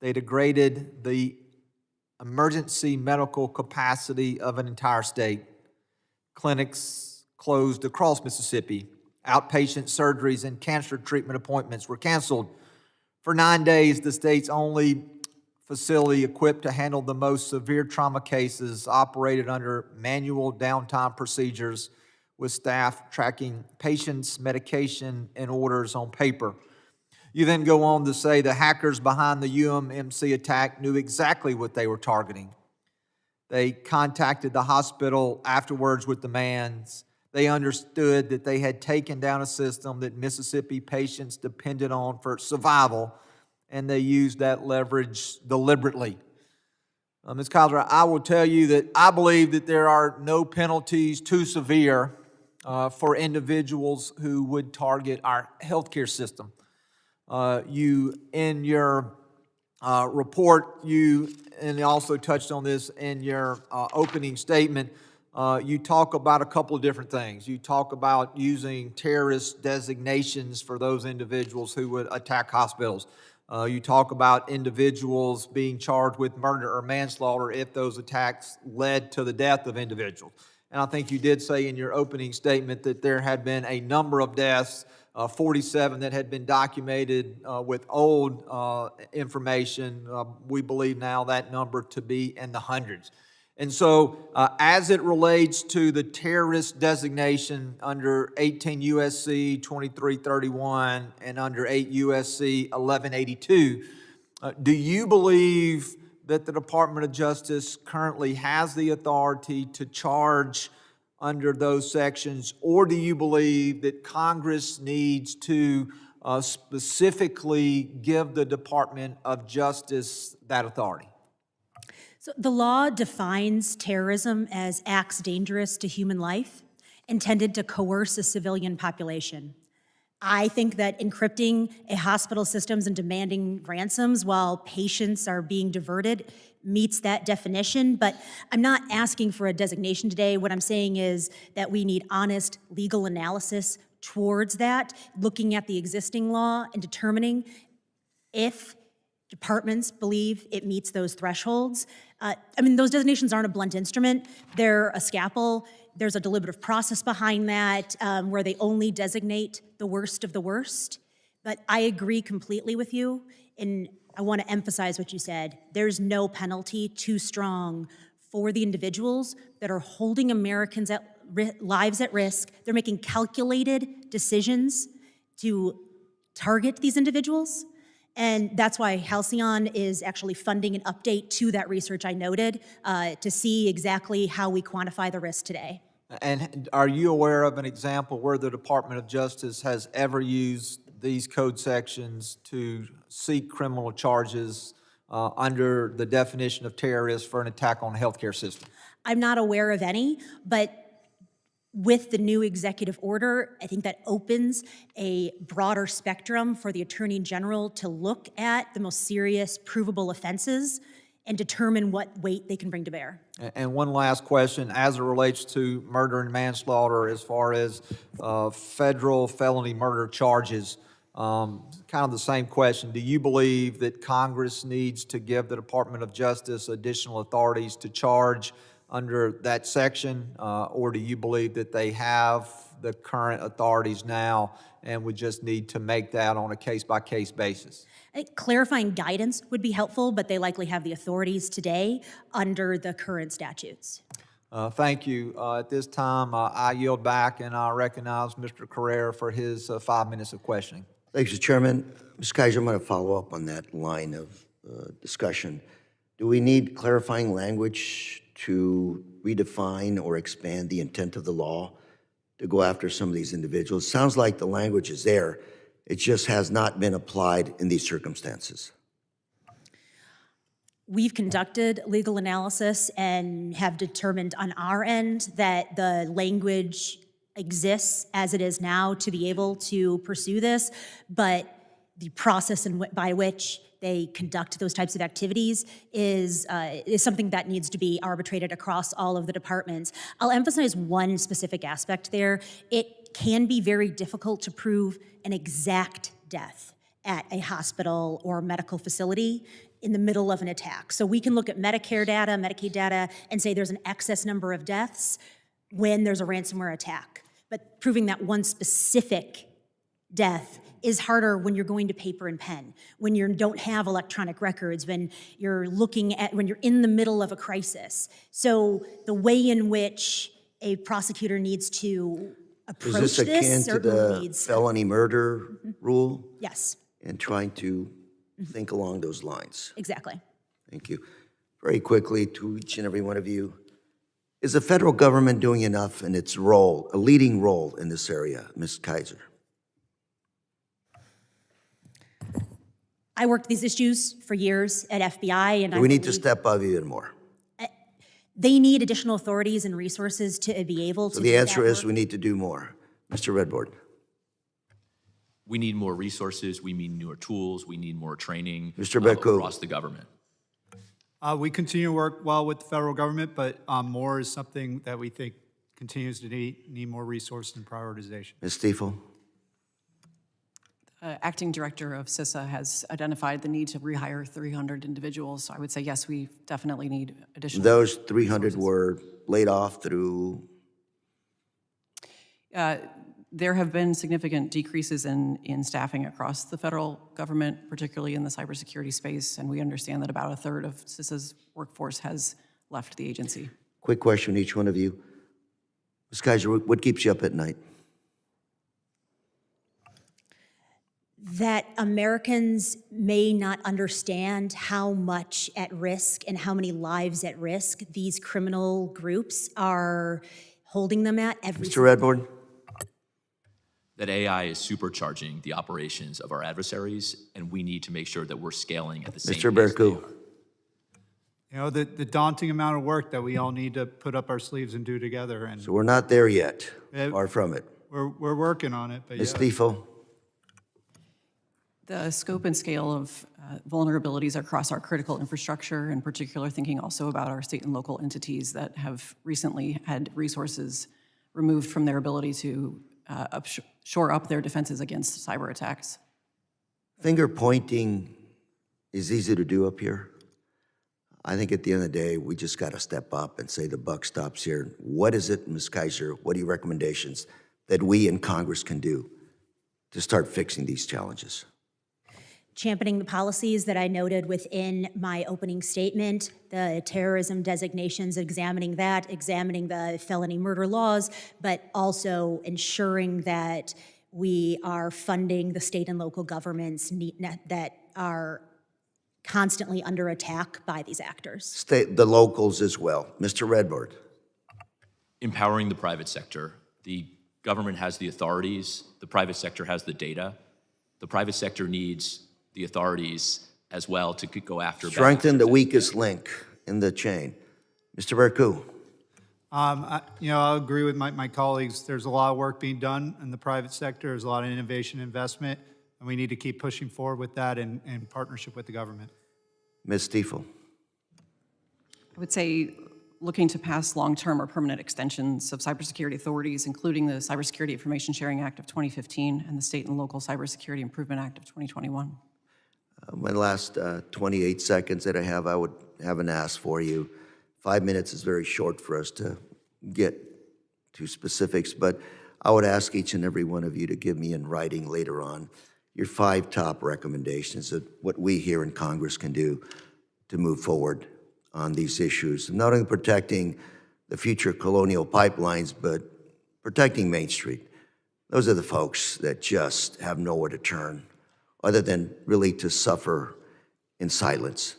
they degraded the emergency medical capacity of an entire state. Clinics closed across Mississippi. Outpatient surgeries and cancer treatment appointments were canceled. For 9 days, the state's only facility equipped to handle the most severe trauma cases operated under manual downtime procedures with staff tracking patients' medication and orders on paper. You then go on to say the hackers behind the UMMC attack knew exactly what they were targeting. They contacted the hospital afterwards with demands. They understood that they had taken down a system that Mississippi patients depended on for survival, and they used that leverage deliberately. Ms. Kaiser, I will tell you that I believe that there are no penalties too severe for individuals who would target our healthcare system. You, in your report, and you also touched on this in your opening statement, you talk about a couple of different things. You talk about using terrorist designations for those individuals who would attack hospitals. You talk about individuals being charged with murder or manslaughter if those attacks led to the death of individuals. And I think you did say in your opening statement that there had been a number of deaths, 47 that had been documented with old information. We believe now that number to be in the hundreds. And so as it relates to the terrorist designation under 18 U.S.C. 2331 and under 8 U.S.C. 1182, do you believe that the Department of Justice currently has the authority to charge under those sections, or do you believe that Congress needs to specifically give the Department of Justice that authority? So the law defines terrorism as acts dangerous to human life, intended to coerce a civilian population. I think that encrypting a hospital systems and demanding ransoms while patients are being diverted meets that definition, but I'm not asking for a designation today. What I'm saying is that we need honest legal analysis towards that, looking at the existing law and determining if departments believe it meets those thresholds. Those designations aren't a blunt instrument. They're a scalpel. There's a deliberative process behind that where they only designate the worst of the worst. But I agree completely with you, and I want to emphasize what you said. There's no penalty too strong for the individuals that are holding Americans' lives at risk. They're making calculated decisions to target these individuals. And that's why Halcyon is actually funding an update to that research I noted to see exactly how we quantify the risk today. And are you aware of an example where the Department of Justice has ever used these code sections to seek criminal charges under the definition of terrorist for an attack on the healthcare system? I'm not aware of any, but with the new executive order, I think that opens a broader spectrum for the Attorney General to look at the most serious provable offenses and determine what weight they can bring to bear. And one last question, as it relates to murder and manslaughter, as far as federal felony murder charges, kind of the same question. Do you believe that Congress needs to give the Department of Justice additional authorities to charge under that section, or do you believe that they have the current authorities now and would just need to make that on a case-by-case basis? Clarifying guidance would be helpful, but they likely have the authorities today under the current statutes. Thank you. At this time, I yield back and I recognize Mr. Carrera for his 5 minutes of questioning. Thanks, Mr. Chairman. Ms. Kaiser, I'm going to follow up on that line of discussion. Do we need clarifying language to redefine or expand the intent of the law to go after some of these individuals? Sounds like the language is there. It just has not been applied in these circumstances. We've conducted legal analysis and have determined on our end that the language exists as it is now to be able to pursue this, but the process by which they conduct those types of activities is something that needs to be arbitrated across all of the departments. I'll emphasize one specific aspect there. It can be very difficult to prove an exact death at a hospital or medical facility in the middle of an attack. So we can look at Medicare data, Medicaid data, and say there's an excess number of deaths when there's a ransomware attack. But proving that one specific death is harder when you're going to paper and pen, when you don't have electronic records, when you're in the middle of a crisis. So the way in which a prosecutor needs to approach Is this akin to the felony murder rule? Yes, And trying to think along those lines. exactly. Thank you. Very quickly, to each and every one of you, is the federal government doing enough in its role, a leading role in this area, Ms. Kaiser? I worked these issues for years at FBI, and Do we need to step up even more? they need additional authorities and resources to be able to So do the that answer is work. we need to do more. Mr. Redborn. We need more resources, we need newer tools, we need more training Mr. Bercu. across the government. We continue to work well with the federal government, but more is something that we think continues to need more resources and prioritization. Ms. Stifel. Acting Director of CISA has identified the need to rehire 300 individuals. So I would say, yes, we definitely need additional. Those 300 were laid off through, There have been significant decreases in staffing across the federal government, particularly in the cybersecurity space, and we understand that about a third of CISA's workforce has left the agency. quick question, each one of you. Ms. Kaiser, what keeps you up at night? That Americans may not understand how much at risk and how many lives at risk these criminal groups are holding them at every Mr. Redborn? That AI is supercharging the operations of our adversaries, and we need to make sure that we're scaling at the same Mr. pace they Bercu? are. You know, the daunting amount of work that we all need to put up our sleeves and do together, and So we're not there yet, Yeah. far from it. we're working on it, but Ms. yeah. Stifel? The scope and scale of vulnerabilities across our critical infrastructure, in particular thinking also about our state and local entities that have recently had resources removed from their ability to shore up their defenses against cyber attacks. Finger pointing is easy to do up here. I think at the end of the day, we just got to step up and say the buck stops here. What is it, Ms. Kaiser, what are your recommendations that we in Congress can do to start fixing these challenges? championing the policies that I noted within my opening statement, the terrorism designations, examining that, examining the felony murder laws, but also ensuring that we are funding the state and local governments that are constantly under attack by these actors. The locals as well. Mr. Redborn. Empowering the private sector. The government has the authorities, the private sector has the data. The private sector needs the authorities as well to go after bad Strengthen the actors. weakest link in the chain. Mr. Bercu. I'll agree with my colleagues. There's a lot of work being done in the private sector. There's a lot of innovation investment, and we need to keep pushing forward with that in partnership with the government. Ms. Stifel. would say looking to pass long-term or permanent extensions of cybersecurity authorities, including the Cybersecurity Information Sharing Act of 2015 and the State and Local Cybersecurity Improvement Act of 2021. My last 28 seconds that I would have an ask for you. 5 minutes is very short for us to get to specifics, but I would ask each and every one of you to give me in writing later on your 5 top recommendations of what we here in Congress can do to move forward on these issues, not only protecting the future colonial pipelines, but protecting Main Street. Those are the folks that just have nowhere to turn other than really to suffer in silence.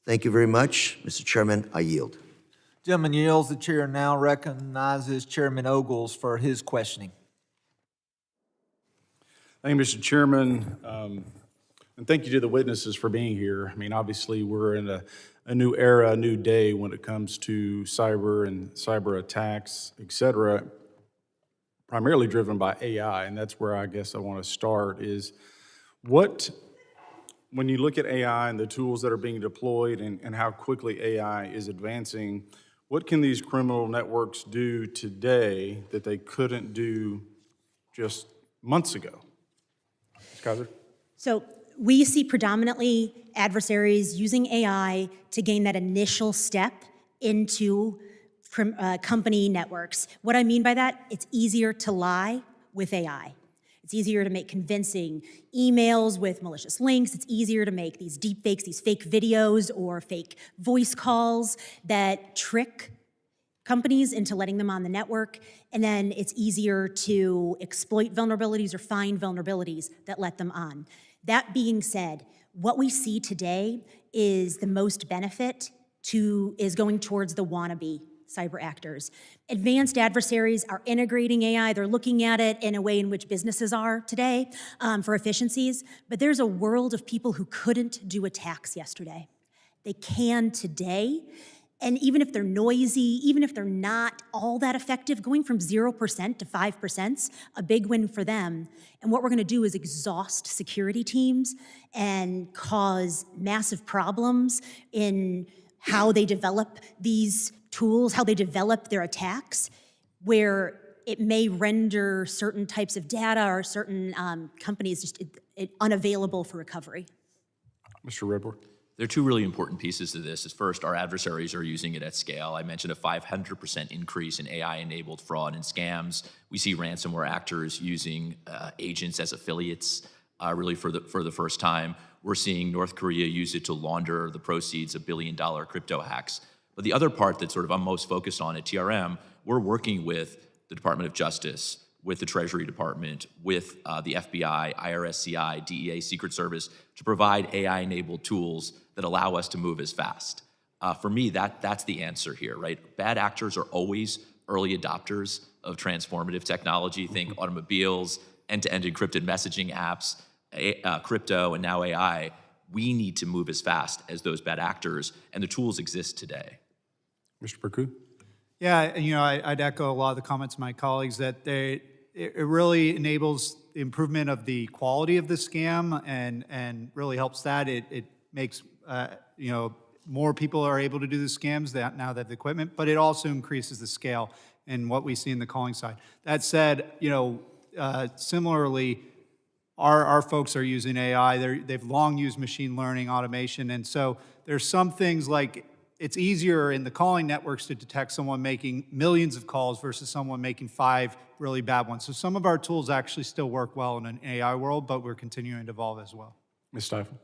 Thank you very much. Mr. Chairman, I yield. Gentleman yields. The chair now recognizes Chairman Ogles for his questioning. Thank you, Mr. Chairman, and thank you to the witnesses for being here. I mean, obviously, we're in a new era, a new day when it comes to cyber and cyber attacks, et cetera, primarily driven by AI, and that's where I guess I want to start is when you look at AI and the tools that are being deployed and how quickly AI is advancing, what can these criminal networks do today that they couldn't do just months ago? Ms. Kaiser? So we see predominantly adversaries using AI to gain that initial step into company networks. What I mean by that, it's easier to lie with AI. It's easier to make convincing emails with malicious links. It's easier to make these deep fakes, these fake videos or fake voice calls that trick companies into letting them on the network. And then it's easier to exploit vulnerabilities or find vulnerabilities that let them on. That being said, what we see today is the most benefit is going towards the wannabe cyber actors. Advanced adversaries are integrating AI. They're looking at it in a way in which businesses are today for efficiencies. But there's a world of people who couldn't do attacks yesterday. They can today. And even if they're noisy, even if they're not all that effective, going from 0% to 5%'s a big win for them. And what we're gonna do is exhaust security teams and cause massive problems in how they develop these tools, how they develop their attacks, where it may render certain types of data or certain companies just unavailable for recovery. Mr. Redborn? There are 2 really important pieces to this. Is first, our adversaries are using it at scale. I mentioned a 500% increase in AI-enabled fraud and scams. We see ransomware actors using agents as affiliates really for the first time. We're seeing North Korea use it to launder the proceeds of billion-dollar crypto hacks. But the other part that sort of I'm most focused on at TRM, we're working with the Department of Justice, with the Treasury Department, with the FBI, IRS, CI, DEA, Secret Service, to provide AI-enabled tools that allow us to move as fast. For me, that's the answer here, right? Bad actors are always early adopters of transformative technology. Think automobiles, end-to-end encrypted messaging apps, crypto, and now AI. We need to move as fast as those bad actors, and the tools exist today. Mr. Bercu? Yeah, you know, I'd echo a lot of the comments of my colleagues that it really enables the improvement of the quality of the scam and really helps that. It makes, you know, more people are able to do the scams now that the equipment, but it also increases the scale and what we see in the calling side. That said, you know, similarly, our folks are using AI. They've long used machine learning, automation, and so there's some things like it's easier in the calling networks to detect someone making millions of calls versus someone making 5 really bad ones. So some of our tools actually still work well in an AI world, but we're continuing to evolve as well. Ms. Stifel?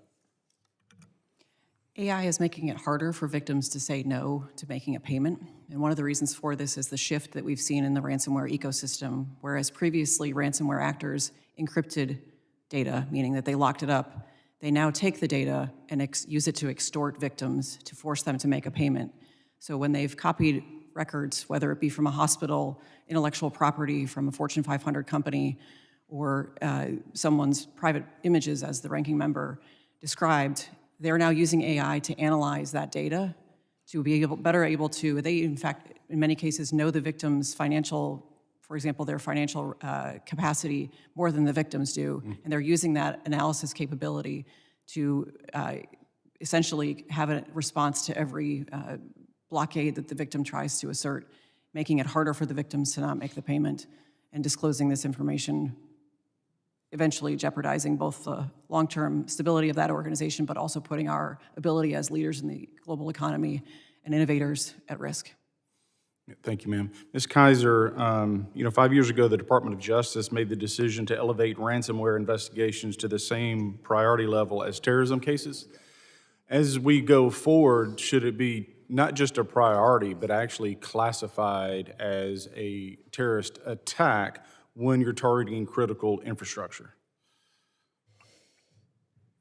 AI is making it harder for victims to say no to making a payment. And one of the reasons for this is the shift that we've seen in the ransomware ecosystem, whereas previously ransomware actors encrypted data, meaning that they locked it up. They now take the data and use it to extort victims to force them to make a payment. So when they've copied records, whether it be from a hospital, intellectual property from a Fortune 500 company, or someone's private images, as the ranking member described, they're now using AI to analyze that data to be better able to, they in fact, in many cases, know the victim's financial, for example, their financial capacity more than the victims do, and they're using that analysis capability to essentially have a response to every blockade that the victim tries to assert, making it harder for the victims to not make the payment and disclosing this information, eventually jeopardizing both the long-term stability of that organization, but also putting our ability as leaders in the global economy and innovators at risk. Thank you, ma'am. Ms. Kaiser, 5 years ago, the Department of Justice made the decision to elevate ransomware investigations to the same priority level as terrorism cases. As we go forward, should it be not just a priority, but actually classified as a terrorist attack when you're targeting critical infrastructure?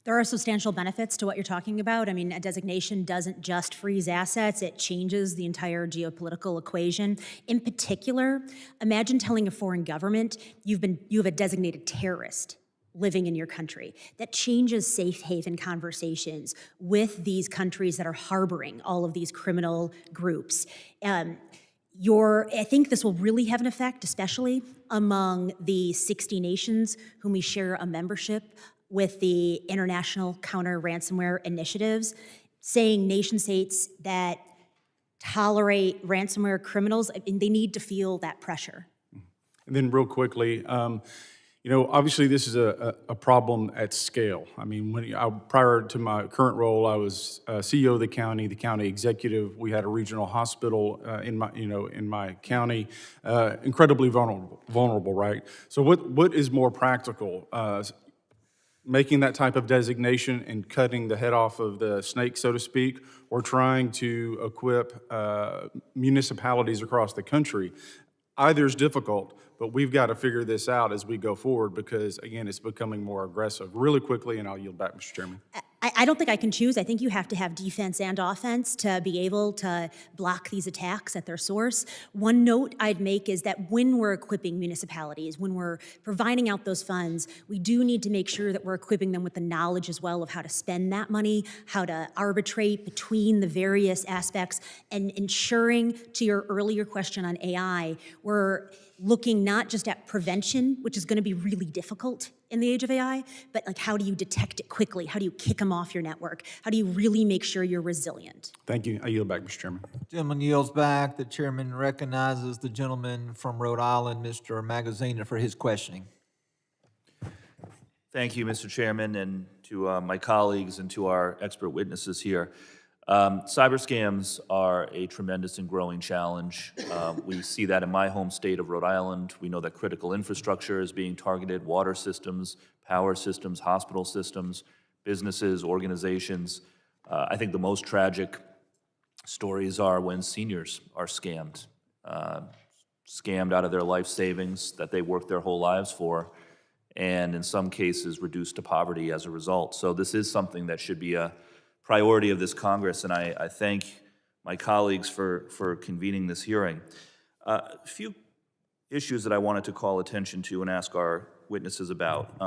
There are substantial benefits to what you're talking about. I mean, a designation doesn't just freeze assets, it changes the entire geopolitical equation. In particular, imagine telling a foreign government you have a designated terrorist living in your country. That changes safe haven conversations with these countries that are harboring all of these criminal groups. I think this will really have an effect, especially among the 60 nations whom we share a membership with the International Counter-Ransomware Initiatives, saying nation states that tolerate ransomware criminals, they need to feel that pressure. And then real quickly, obviously this is a problem at scale. I mean, prior to my current role, I was CEO of the county executive. We had a regional hospital in my county, incredibly vulnerable, right? So what is more practical? Making that type of designation and cutting the head off of the snake, so to speak, or trying to equip municipalities across the country? Either is difficult, but we've got to figure this out as we go forward because, again, it's becoming more aggressive. Really quickly, and I'll yield back, Mr. Chairman. I don't think I can choose. I think you have to have defense and offense to be able to block these attacks at their source. One note I'd make is that when we're equipping municipalities, when we're providing out those funds, we do need to make sure that we're equipping them with the knowledge as well of how to spend that money, how to arbitrate between the various aspects, and ensuring, to your earlier question on AI, we're looking not just at prevention, which is going to be really difficult in the age of AI, but like how do you detect it quickly? How do you kick them off your network? How do you really make sure you're resilient? Thank you. I yield back, Mr. Chairman. Gentleman yields back. The chairman recognizes the gentleman from Rhode Island, Mr. Magaziner, for his questioning. Thank you, Mr. Chairman, and to my colleagues and to our expert witnesses here. Cyber scams are a tremendous and growing challenge. We see that in my home state of Rhode Island. We know that critical infrastructure is being targeted, water systems, power systems, hospital systems, businesses, organizations. I think the most tragic stories are when seniors are scammed out of their life savings that they worked their whole lives for, and in some cases reduced to poverty as a result. So this is something that should be a priority of this Congress, and I thank my colleagues for convening this hearing. A few issues that I wanted to call attention to and ask our witnesses about.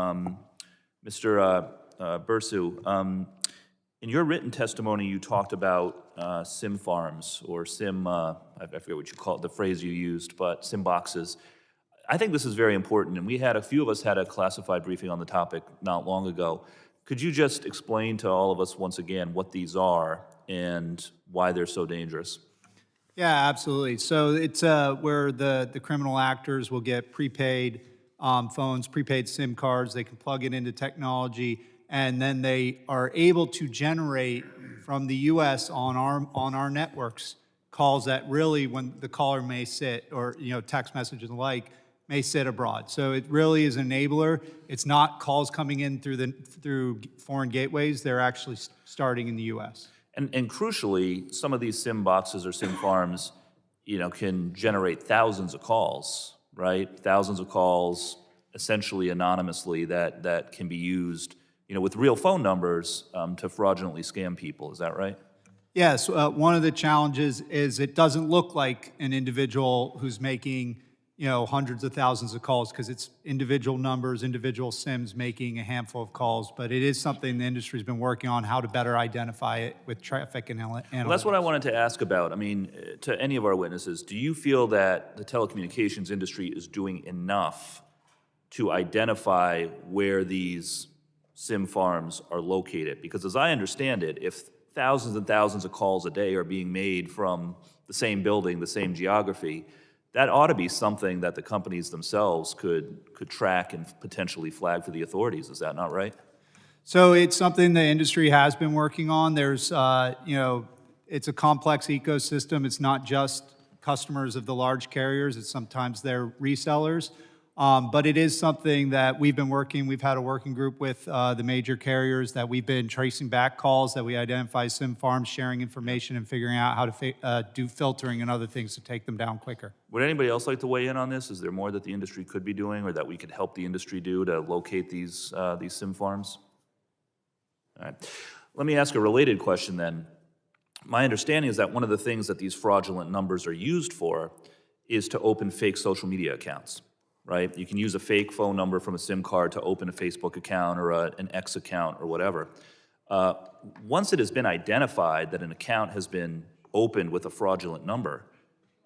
Mr. Bercu, in your written testimony, you talked about SIM farms or SIM, I forget what you call it, the phrase you used, but SIM boxes. I think this is very important, and a few of us had a classified briefing on the topic not long ago. Could you just explain to all of us once again what these are and why they're so dangerous? Yeah, absolutely. So it's where the criminal actors will get prepaid phones, prepaid SIM cards. They can plug it into technology, and then they are able to generate from the U.S. on our networks calls that really, when the caller may sit, or text messages and the like, may sit abroad. So it really is an enabler. It's not calls coming in through foreign gateways. They're actually starting in the U.S. And crucially, some of these SIM boxes or SIM farms, can generate thousands of calls, right? Thousands of calls, essentially anonymously, that can be used, with real phone numbers to fraudulently scam people. Is that right? Yes. One of the challenges is it doesn't look like an individual who's making hundreds of thousands of calls, because it's individual numbers, individual SIMs making a handful of calls. But it is something the industry's been working on, how to better identify it with traffic and analytics. Well, that's what I wanted to ask about. I mean, to any of our witnesses, do you feel that the telecommunications industry is doing enough to identify where these SIM farms are located? Because as I understand it, if thousands and thousands of calls a day are being made from the same building, the same geography, that ought to be something that the companies themselves could track and potentially flag for the authorities. Is that not right? So it's something the industry has been working on. There's, it's a complex ecosystem. It's not just customers of the large carriers. It's sometimes their resellers. But it is something that we've been working. We've had a working group with the major carriers that we've been tracing back calls, that we identify SIM farms, sharing information, and figuring out how to do filtering and other things to take them down quicker. Would anybody else like to weigh in on this? Is there more that the industry could be doing or that we could help the industry do to locate these SIM farms? All right. Let me ask a related question then. My understanding is that one of the things that these fraudulent numbers are used for is to open fake social media accounts, right? You can use a fake phone number from a SIM card to open a Facebook account or an X account or whatever. Once it has been identified that an account has been opened with a fraudulent number,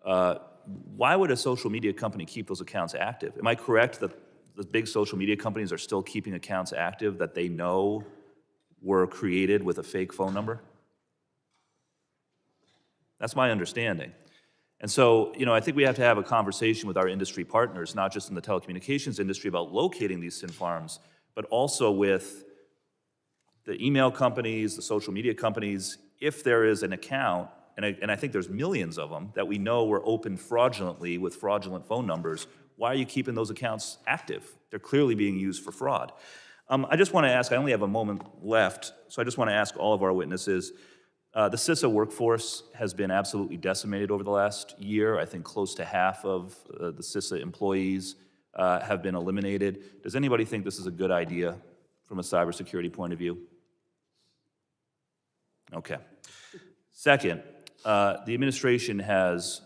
why would a social media company keep those accounts active? Am I correct that the big social media companies are still keeping accounts active that they know were created with a fake phone number? That's my understanding. And so, I think we have to have a conversation with our industry partners, not just in the telecommunications industry, about locating these SIM farms, but also with the email companies, the social media companies. If there is an account, and I think there's millions of them, that we know were opened fraudulently with fraudulent phone numbers, why are you keeping those accounts active? They're clearly being used for fraud. I just want to ask, I only have a moment left, so I just want to ask all of our witnesses, the CISA workforce has been absolutely decimated over the last year. I think close to half of the CISA employees have been eliminated. Does anybody think this is a good idea from a cybersecurity point of view? Okay. Second, the administration has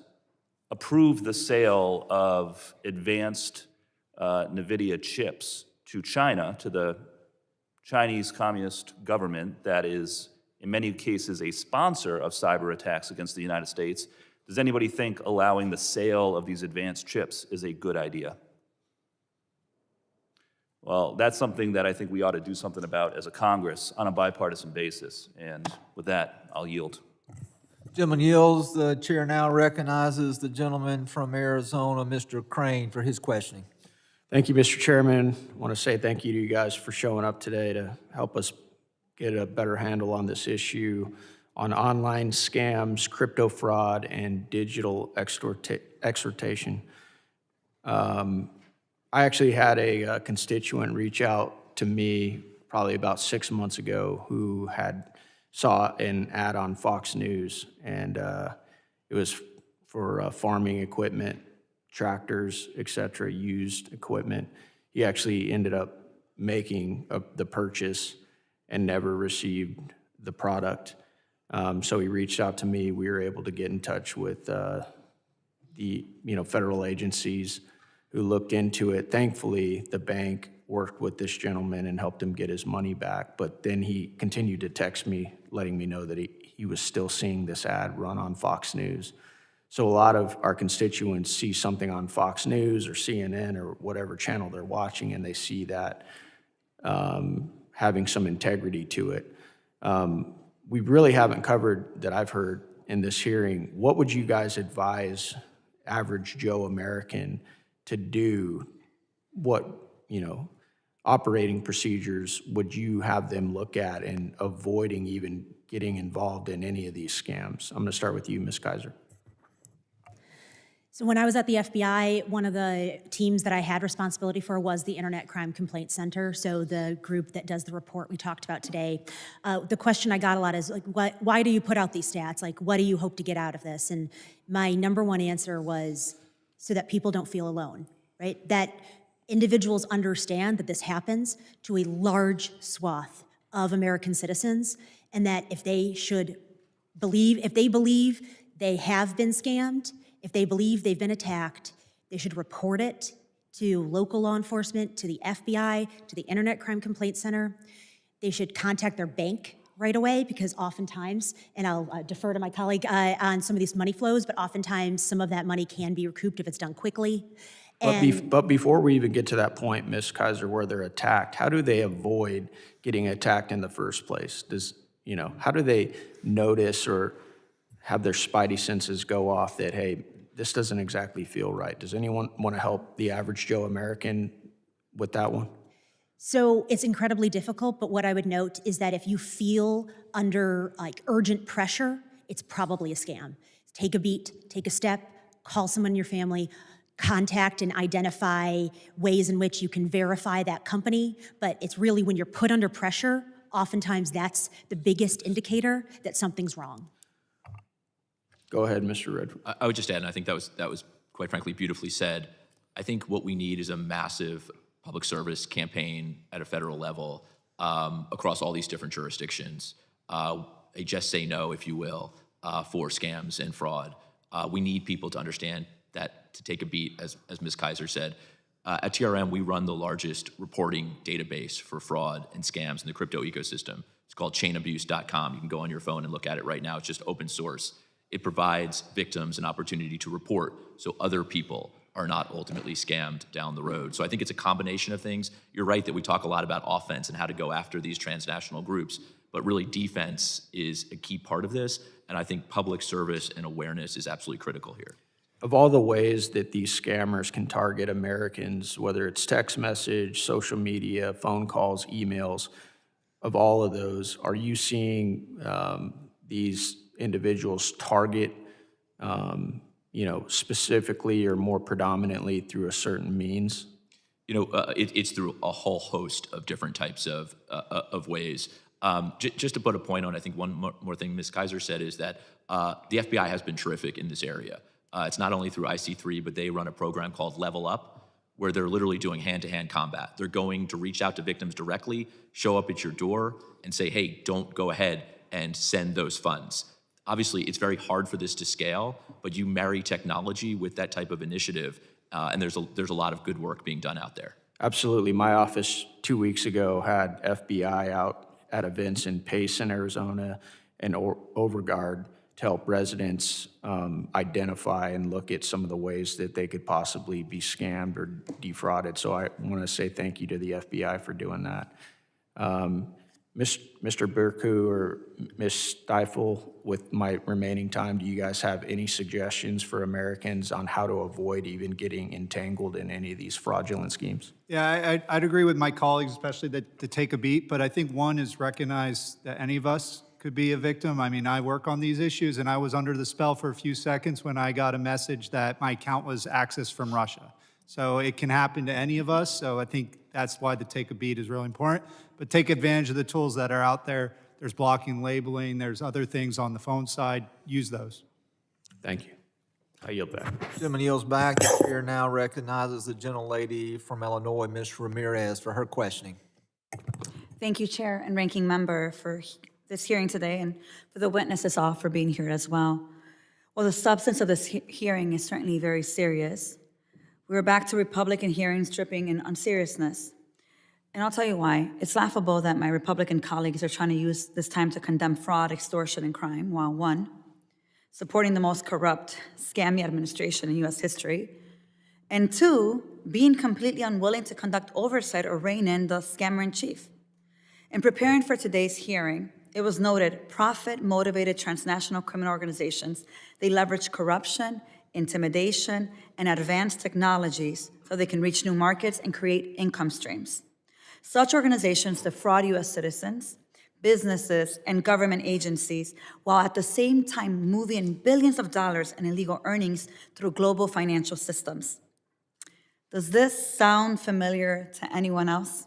approved the sale of advanced NVIDIA chips to China, to the Chinese Communist government that is in many cases a sponsor of cyber attacks against the United States. Does anybody think allowing the sale of these advanced chips is a good idea? Well, that's something that I think we ought to do something about as a Congress on a bipartisan basis. And with that, I'll yield. Gentleman yields. The chair now recognizes the gentleman from Arizona, Mr. Crane, for his questioning. Thank you, Mr. Chairman. I want to say thank you to you guys for showing up today to help us get a better handle on this issue on online scams, crypto fraud, and digital extortation. I actually had a constituent reach out to me probably about 6 months ago who saw an ad on Fox News, and it was for farming equipment, tractors, et cetera, used equipment. He actually ended up making the purchase and never received the product. So he reached out to me. We were able to get in touch with the federal agencies who looked into it. Thankfully, the bank worked with this gentleman and helped him get his money back. But then he continued to text me, letting me know that he was still seeing this ad run on Fox News. So a lot of our constituents see something on Fox News or CNN or whatever channel they're watching, and they see that having some integrity to it. We really haven't covered, that I've heard in this hearing, what would you guys advise average Joe American to do? What, operating procedures would you have them look at in avoiding even getting involved in any of these scams? I'm going to start with you, Ms. Kaiser. So when I was at the FBI, one of the teams that I had responsibility for was the Internet Crime Complaint Center, so the group that does the report we talked about today. The question I got a lot is, why do you put out these stats? What do you hope to get out of this? And my number one answer was so that people don't feel alone, right? That individuals understand that this happens to a large swath of American citizens, and that if they believe they have been scammed, if they believe they've been attacked, they should report it to local law enforcement, to the FBI, to the Internet Crime Complaint Center. They should contact their bank right away, because oftentimes, and I'll defer to my colleague on some of these money flows, but oftentimes some of that money can be recouped if it's done quickly. But before we even get to that point, Ms. Kaiser, where they're attacked, how do they avoid getting attacked in the first place? how do they notice or have their spidey senses go off that, hey, this doesn't exactly feel right? Does anyone want to help the average Joe American with that one? So it's incredibly difficult, but what I would note is that if you feel under urgent pressure, it's probably a scam. Take a beat, take a step, call someone in your family, contact and identify ways in which you can verify that company. But it's really when you're put under pressure, oftentimes that's the biggest indicator that something's wrong. Go ahead, Mr. Redborn. I would just add, and I think that was quite frankly beautifully said. I think what we need is a massive public service campaign at a federal level across all these different jurisdictions. A just say no, if you will, for scams and fraud. We need people to understand that, to take a beat, as Ms. Kaiser said. At TRM, we run the largest reporting database for fraud and scams in the crypto ecosystem. It's called chainabuse.com. You can go on your phone and look at it right now. It's just open source. It provides victims an opportunity to report so other people are not ultimately scammed down the road. So I think it's a combination of things. You're right that we talk a lot about offense and how to go after these transnational groups, but really defense is a key part of this, and I think public service and awareness is absolutely critical here. Of all the ways that these scammers can target Americans, whether it's text message, social media, phone calls, emails, of all of those, are you seeing these individuals target specifically or more predominantly through a certain means? It's through a whole host of different types of ways. Just to put a point on, I think one more thing Ms. Kaiser said is that the FBI has been terrific in this area. It's not only through IC3, but they run a program called Level Up, where they're literally doing hand-to-hand combat. They're going to reach out to victims directly, show up at your door, and say, hey, don't go ahead and send those funds. Obviously, it's very hard for this to scale, but you marry technology with that type of initiative, and there's a lot of good work being done out there. Absolutely. My office 2 weeks ago had FBI out at events in Payson, Arizona, and Overguard to help residents identify and look at some of the ways that they could possibly be scammed or defrauded. So I want to say thank you to the FBI for doing that. Mr. Bercu or Ms. Stifel, with my remaining time, do you guys have any suggestions for Americans on how to avoid even getting entangled in any of these fraudulent schemes? Yeah, I'd agree with my colleagues, especially to take a beat, but I think one is recognize that any of us could be a victim. I mean, I work on these issues, and I was under the spell for a few seconds when I got a message that my account was accessed from Russia. So it can happen to any of us, so I think that's why the take a beat is really important. But take advantage of the tools that are out there. There's blocking, labeling, there's other things on the phone side. Use those. Thank you. I yield back. Gentleman yields back. The chair now recognizes the gentlelady from Illinois, Ms. Ramirez, for her questioning. Thank you, Chair and Ranking Member, for this hearing today, and for the witnesses all for being here as well. Well, the substance of this hearing is certainly very serious. We're back to Republican hearings dripping in unseriousness. And I'll tell you why. It's laughable that my Republican colleagues are trying to use this time to condemn fraud, extortion, and crime, while one, supporting the most corrupt, scammy administration in U.S. history, and two, being completely unwilling to conduct oversight or rein in the scammer-in-chief. In preparing for today's hearing, it was noted profit-motivated transnational criminal organizations, they leverage corruption, intimidation, and advanced technologies so they can reach new markets and create income streams. Such organizations defraud U.S. citizens, businesses, and government agencies, while at the same time moving billions of dollars in illegal earnings through global financial systems. Does this sound familiar to anyone else?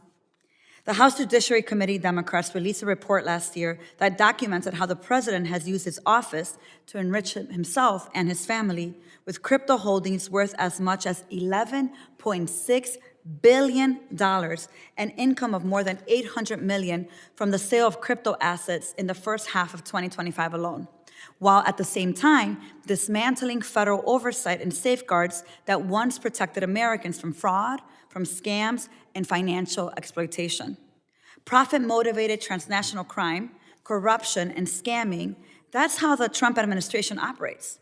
The House Judiciary Committee Democrats released a report last year that documented how the president has used his office to enrich himself and his family with crypto holdings worth as much as $11.6 billion and income of more than $800 million from the sale of crypto assets in the first half of 2025 alone, while at the same time dismantling federal oversight and safeguards that once protected Americans from fraud, from scams, and financial exploitation. Profit-motivated transnational crime, corruption, and scamming, that's how the Trump administration operates.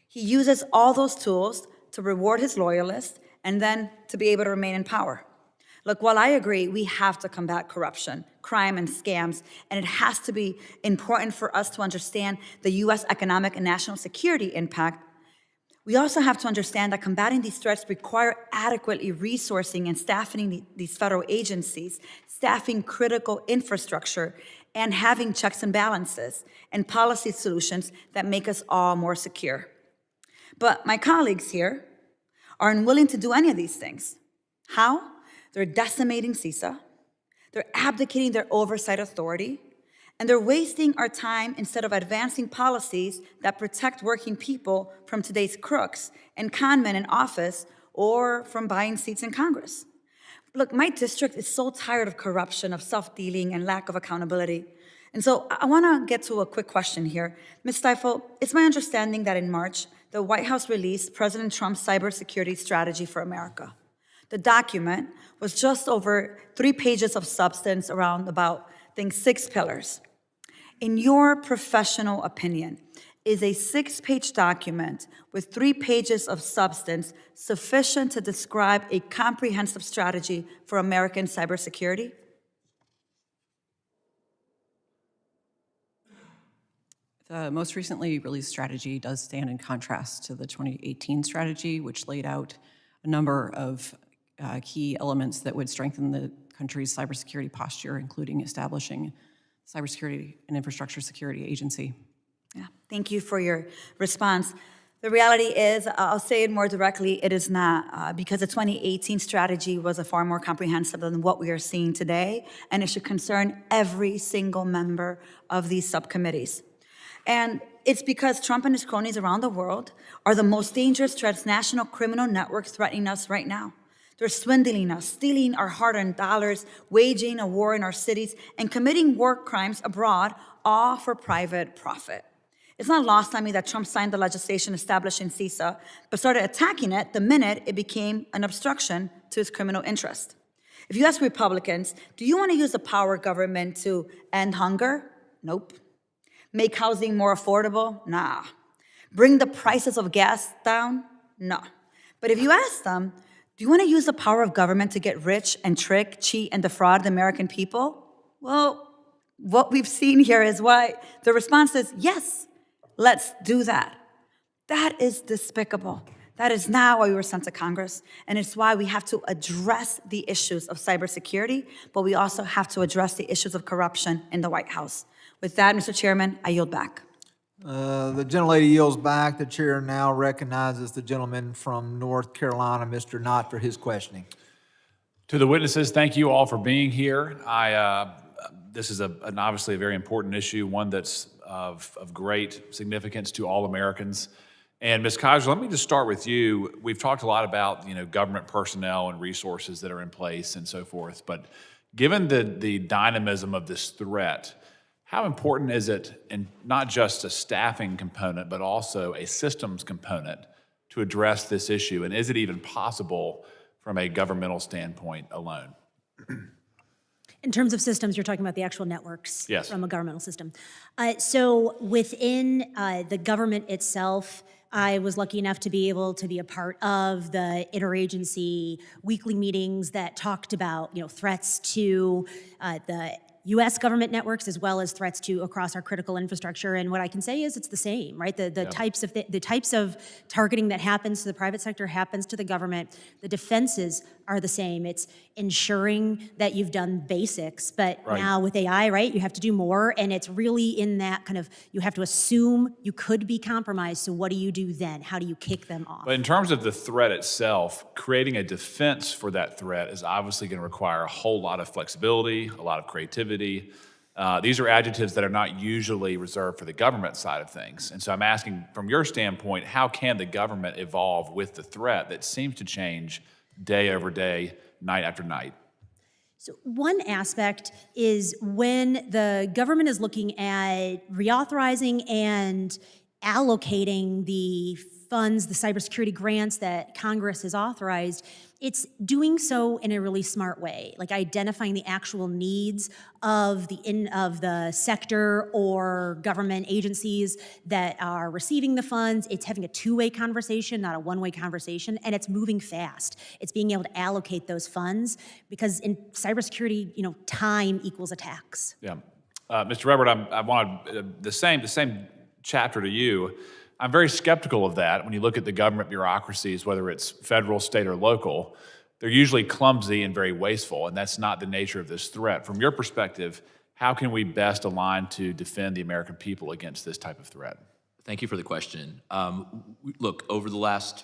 He uses all those tools to reward his loyalists and then to be able to remain in power. Look, while I agree we have to combat corruption, crime, and scams, and it has to be important for us to understand the U.S. economic and national security impact, we also have to understand that combating these threats require adequately resourcing and staffing these federal agencies, staffing critical infrastructure, and having checks and balances and policy solutions that make us all more secure. But my colleagues here are unwilling to do any of these things. How? They're decimating CISA, they're abdicating their oversight authority, and they're wasting our time instead of advancing policies that protect working people from today's crooks and con men in office or from buying seats in Congress. Look, my district is so tired of corruption, of self-dealing, and lack of accountability. And so I want to get to a quick question here. Ms. Stifel, it's my understanding that in March, the White House released President Trump's cybersecurity strategy for America. The document was just over 3 pages of substance around about, I think, 6 pillars. In your professional opinion, is a 6-page document with 3 pages of substance sufficient to describe a comprehensive strategy for American cybersecurity? The most recently released strategy does stand in contrast to the 2018 strategy, which laid out a number of key elements that would strengthen the country's cybersecurity posture, including establishing Cybersecurity and Infrastructure Security Agency. Yeah, thank you for your response. The reality is, I'll say it more directly, it is not, because the 2018 strategy was a far more comprehensive than what we are seeing today, and it should concern every single member of these subcommittees. And it's because Trump and his cronies around the world are the most dangerous transnational criminal networks threatening us right now. They're swindling us, stealing our hard-earned dollars, waging a war in our cities, and committing war crimes abroad, all for private profit. It's not lost on me that Trump signed the legislation establishing CISA, but started attacking it the minute it became an obstruction to his criminal interest. If you ask Republicans, do you want to use the power of government to end hunger? Nope. Make housing more affordable? Nah. Bring the prices of gas down? No. But if you ask them, do you want to use the power of government to get rich and trick, cheat, and defraud the American people? Well, what we've seen here is why the response is yes, let's do that. That is despicable. That is not why we were sent to Congress, and it's why we have to address the issues of cybersecurity, but we also have to address the issues of corruption in the White House. With that, Mr. Chairman, I yield back. The gentlelady yields back. The chair now recognizes the gentleman from North Carolina, Mr. Knott, for his questioning. To the witnesses, thank you all for being here. This is obviously a very important issue, one that's of great significance to all Americans. And Ms. Kaiser, let me just start with you. We've talked a lot about government personnel and resources that are in place and so forth, but given the dynamism of this threat, how important is it, and not just a staffing component, but also a systems component to address this issue? And is it even possible from a governmental standpoint alone? In terms of systems, you're talking about the actual networks. Yes. From a governmental system. So within the government itself, I was lucky enough to be able to be a part of the interagency weekly meetings that talked about threats to the U.S. government networks as well as threats to across our critical infrastructure. And what I can say is it's the same, right? The types of targeting that happens to the private sector happens to the government. The defenses are the same. It's ensuring that you've done basics, but now with AI, right, you have to do more, and it's really in that kind of, you have to assume you could be compromised, so what do you do then? How do you kick them off? But in terms of the threat itself, creating a defense for that threat is obviously going to require a whole lot of flexibility, a lot of creativity. These are adjectives that are not usually reserved for the government side of things. And so I'm asking, from your standpoint, how can the government evolve with the threat that seems to change day over day, night after night? So one aspect is when the government is looking at reauthorizing and allocating the funds, the cybersecurity grants that Congress has authorized, it's doing so in a really smart way, like identifying the actual needs of the sector or government agencies that are receiving the funds. It's having a two-way conversation, not a one-way conversation, and it's moving fast. It's being able to allocate those funds because in cybersecurity, time equals attacks. Yeah. Mr. Redborn, I wanted the same chapter to you. I'm very skeptical of that when you look at the government bureaucracies, whether it's federal, state, or local. They're usually clumsy and very wasteful, and that's not the nature of this threat. From your perspective, how can we best align to defend the American people against this type of threat? Thank you for the question. Look, over the last,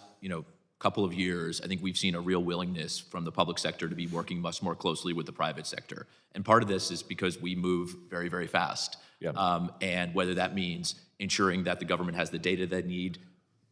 couple of years, I think we've seen a real willingness from the public sector to be working much more closely with the private sector. And part of this is because we move very, very fast. Yep. And whether that means ensuring that the government has the data they need,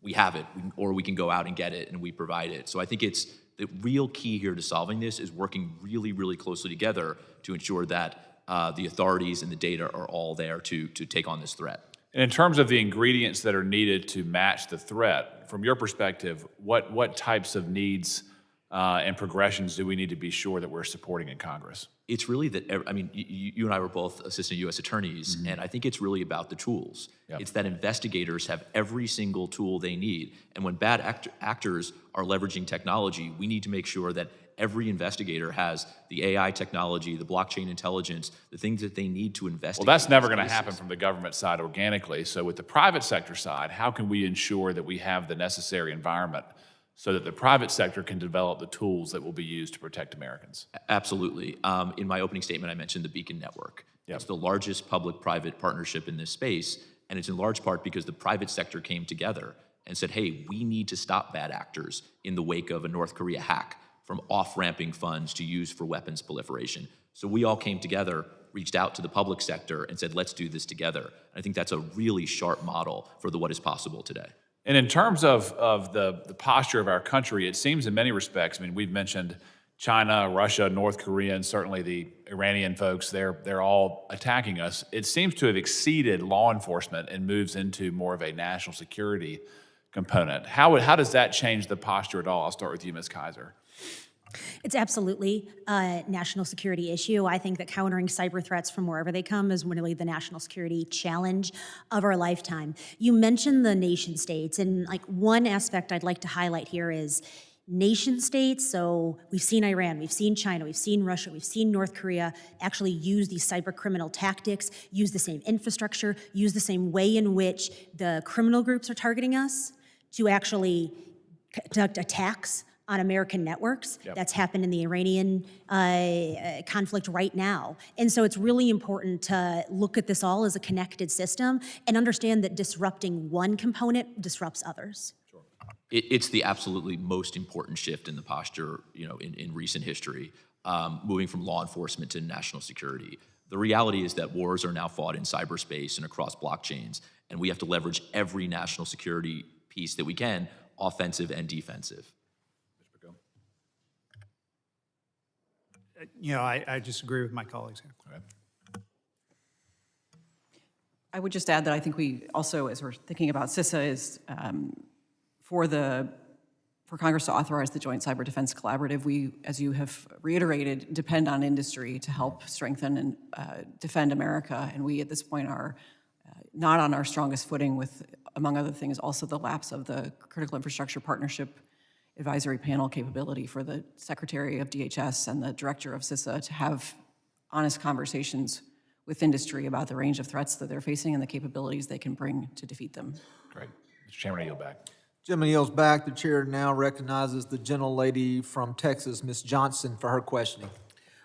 we have it, or we can go out and get it and we provide it. So I think it's the real key here to solving this is working really, really closely together to ensure that the authorities and the data are all there to take on this threat. And in terms of the ingredients that are needed to match the threat, from your perspective, what types of needs and progressions do we need to be sure that we're supporting in Congress? It's really that, you and I were both assistant U.S. attorneys, and I think it's really about the tools. Yep. It's that investigators have every single tool they need. And when bad actors are leveraging technology, we need to make sure that every investigator has the AI technology, the blockchain intelligence, the things that they need to investigate. Well, that's never going to happen from the government side organically. So with the private sector side, how can we ensure that we have the necessary environment so that the private sector can develop the tools that will be used to protect Americans? Absolutely. In my opening statement, I mentioned the Beacon Network. Yep. It's the largest public-private partnership in this space, and it's in large part because the private sector came together and said, hey, we need to stop bad actors in the wake of a North Korea hack from off-ramping funds to use for weapons proliferation. So we all came together, reached out to the public sector, and said, let's do this together. I think that's a really sharp model for what is possible today. And in terms of the posture of our country, it seems in many respects, we've mentioned China, Russia, North Korea, and certainly the Iranian folks, they're all attacking us. It seems to have exceeded law enforcement and moves into more of a national security component. How does that change the posture at all? I'll start with you, Ms. Kaiser. It's absolutely a national security issue. I think that countering cyber threats from wherever they come is really the national security challenge of our lifetime. You mentioned the nation states, and one aspect I'd like to highlight here is nation states. So we've seen Iran, we've seen China, we've seen Russia, we've seen North Korea actually use these cyber criminal tactics, use the same infrastructure, use the same way in which the criminal groups are targeting us to actually conduct attacks on American networks. Yep. That's happened in the Iranian conflict right now. And so it's really important to look at this all as a connected system and understand that disrupting one component disrupts others. It's the absolutely most important shift in the posture, in recent history, moving from law enforcement to national security. The reality is that wars are now fought in cyberspace and across blockchains, and we have to leverage every national security piece that we can, offensive and defensive. I just agree with my colleagues here. All right. I would just add that I think we also, as we're thinking about CISA, is for Congress to authorize the Joint Cyber Defense Collaborative. We, as you have reiterated, depend on industry to help strengthen and defend America, and we at this point are not on our strongest footing with, among other things, also the lapse of the Critical Infrastructure Partnership Advisory Panel capability for the Secretary of DHS and the Director of CISA to have honest conversations with industry about the range of threats that they're facing and the capabilities they can bring to defeat them. Great. Mr. Chairman, I yield back. Gentleman yields back. The chair now recognizes the gentlelady from Texas, Ms. Johnson, for her questioning.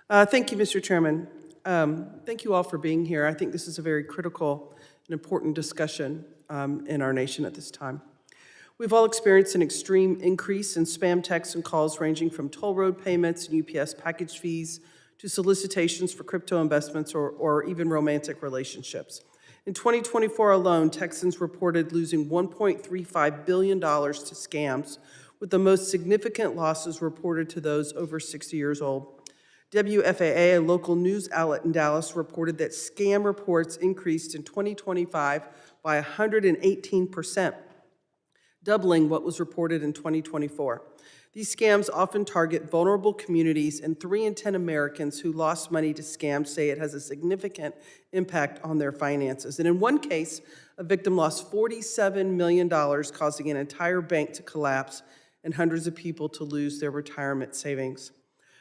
Thank you, Mr. Chairman. Thank you all for being here. I think this is a very critical and important discussion in our nation at this time. We've all experienced an extreme increase in spam texts and calls ranging from toll road payments and UPS package fees to solicitations for crypto investments or even romantic relationships. In 2024 alone, Texans reported losing $1.35 billion to scams, with the most significant losses reported to those over 60 years old. WFAA, a local news outlet in Dallas, reported that scam reports increased in 2025 by 118%. doubling what was reported in 2024. These scams often target vulnerable communities, and 3 in 10 Americans who lost money to scams say it has a significant impact on their finances. And in one case, a victim lost $47 million, causing an entire bank to collapse and hundreds of people to lose their retirement savings.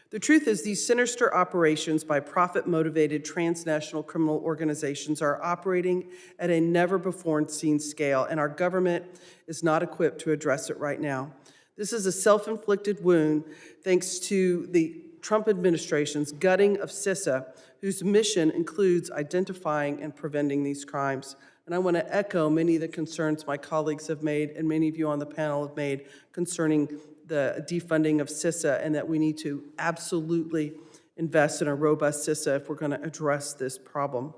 The truth is, these sinister operations by profit-motivated transnational criminal organizations are operating at a never-before-seen scale, and our government is not equipped to address it right now. This is a self-inflicted wound thanks to the Trump administration's gutting of CISA, whose mission includes identifying and preventing these crimes. And I want to echo many of the concerns my colleagues have made and many of you on the panel have made concerning the defunding of CISA, and that we need to absolutely invest in a robust CISA if we're going to address this problem.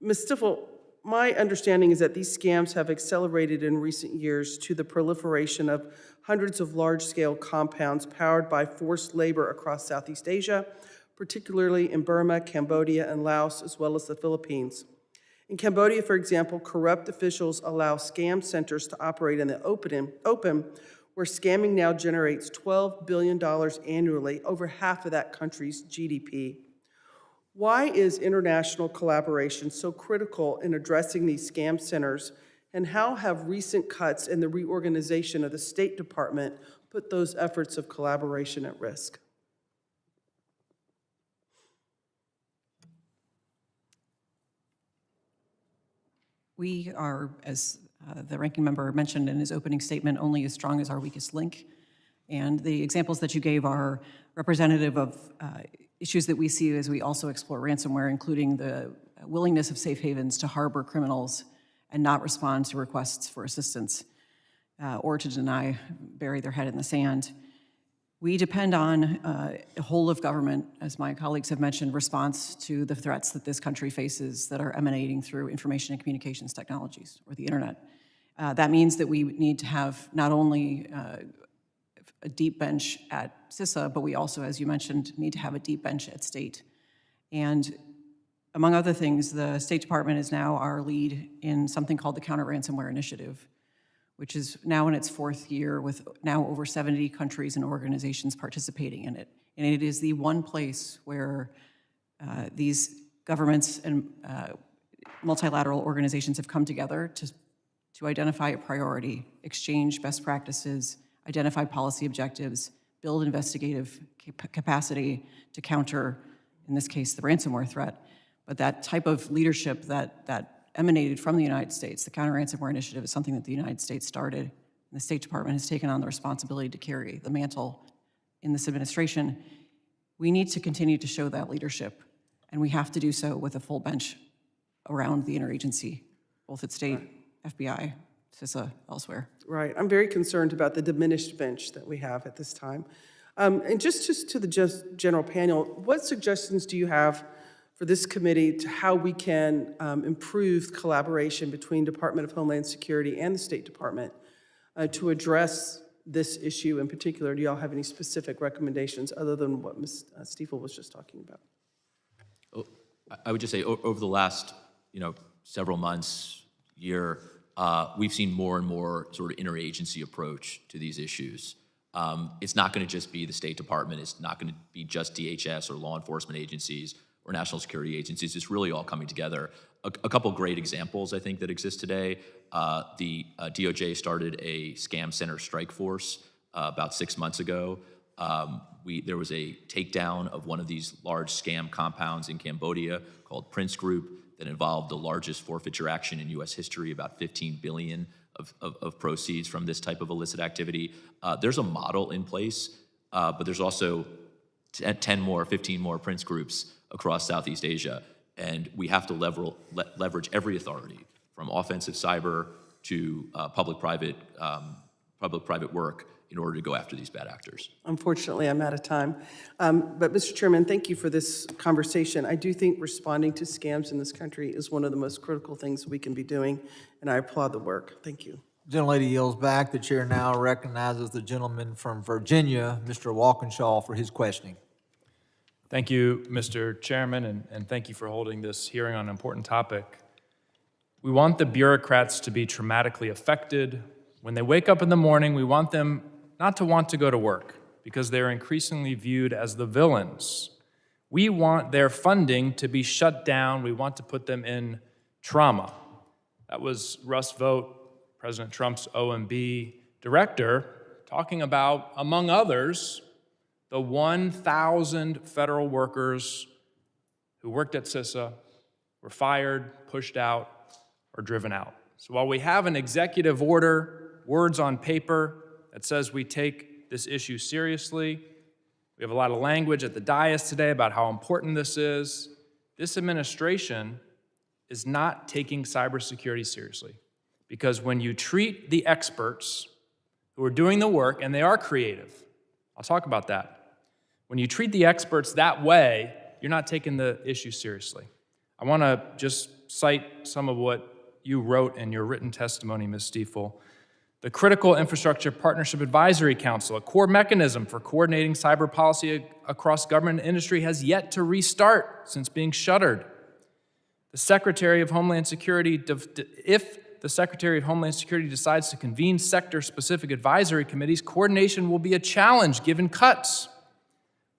Ms. Stifel, my understanding is that these scams have accelerated in recent years to the proliferation of hundreds of large-scale compounds powered by forced labor across Southeast Asia, particularly in Burma, Cambodia, and Laos, as well as the Philippines. In Cambodia, for example, corrupt officials allow scam centers to operate in the open, where scamming now generates $12 billion annually, over half of that country's GDP. Why is international collaboration so critical in addressing these scam centers, and how have recent cuts in the reorganization of the State Department put those efforts of collaboration at risk? We are, as the ranking member mentioned in his opening statement, only as strong as our weakest link. And the examples that you gave are representative of issues that we see as we also explore ransomware, including the willingness of safe havens to harbor criminals and not respond to requests for assistance or to deny, bury their head in the sand. We depend on a whole of government, as my colleagues have mentioned, response to the threats that this country faces that are emanating through information and communications technologies, or the internet. That means that we need to have not only a deep bench at CISA, but we also, as you mentioned, need to have a deep bench at state. And among other things, the State Department is now our lead in something called the Counter-Ransomware Initiative, which is now in its 4th year with now over 70 countries and organizations participating in it. And it is the one place where these governments and multilateral organizations have come together to identify a priority, exchange best practices, identify policy objectives, build investigative capacity to counter, in this case, the ransomware threat. But that type of leadership that emanated from the United States, the Counter-Ransomware Initiative, is something that the United States started, and the State Department has taken on the responsibility to carry the mantle in this administration. We need to continue to show that leadership, and we have to do so with a full bench around the interagency, both at state, FBI, CISA, elsewhere. Right. I'm very concerned about the diminished bench that we have at this time. And just to the general panel, what suggestions do you have for this committee to how we can improve collaboration between Department of Homeland Security and the State Department to address this issue in particular? Do y'all have any specific recommendations other than what Ms. Stifel was just talking about? I would just say over the last, several months, year, we've seen more and more sort of interagency approach to these issues. It's not going to just be the State Department. It's not going to be just DHS or law enforcement agencies or national security agencies. It's really all coming together. A couple great examples, I think, that exist today. The DOJ started a scam center strike force about 6 months ago. There was a takedown of one of these large scam compounds in Cambodia called Prince Group that involved the largest forfeiture action in U.S. history, about $15 billion of proceeds from this type of illicit activity. There's a model in place, but there's also 10 more, 15 more Prince Groups across Southeast Asia. And we have to leverage every authority, from offensive cyber to public-private work, in order to go after these bad actors. Unfortunately, I'm out of time. But Mr. Chairman, thank you for this conversation. I do think responding to scams in this country is one of the most critical things we can be doing, and I applaud the work. Thank you. Gentlelady yields back. The chair now recognizes the gentleman from Virginia, Mr. Walkinshaw, for his questioning. Thank you, Mr. Chairman, and thank you for holding this hearing on an important topic. We want the bureaucrats to be traumatically affected. When they wake up in the morning, we want them not to want to go to work because they're increasingly viewed as the villains. We want their funding to be shut down. We want to put them in trauma. That was Russ Vought, President Trump's OMB director, talking about, among others, the 1,000 federal workers who worked at CISA were fired, pushed out, or driven out. So while we have an executive order, words on paper, that says we take this issue seriously, we have a lot of language at the dais today about how important this is. This administration is not taking cybersecurity seriously. Because when you treat the experts who are doing the work, and they are creative, I'll talk about that. When you treat the experts that way, you're not taking the issue seriously. I want to just cite some of what you wrote in your written testimony, Ms. Stifel. The Critical Infrastructure Partnership Advisory Council, a core mechanism for coordinating cyber policy across government and industry, has yet to restart since being shuttered. The Secretary of Homeland Security, if the Secretary of Homeland Security decides to convene sector-specific advisory committees, coordination will be a challenge given cuts.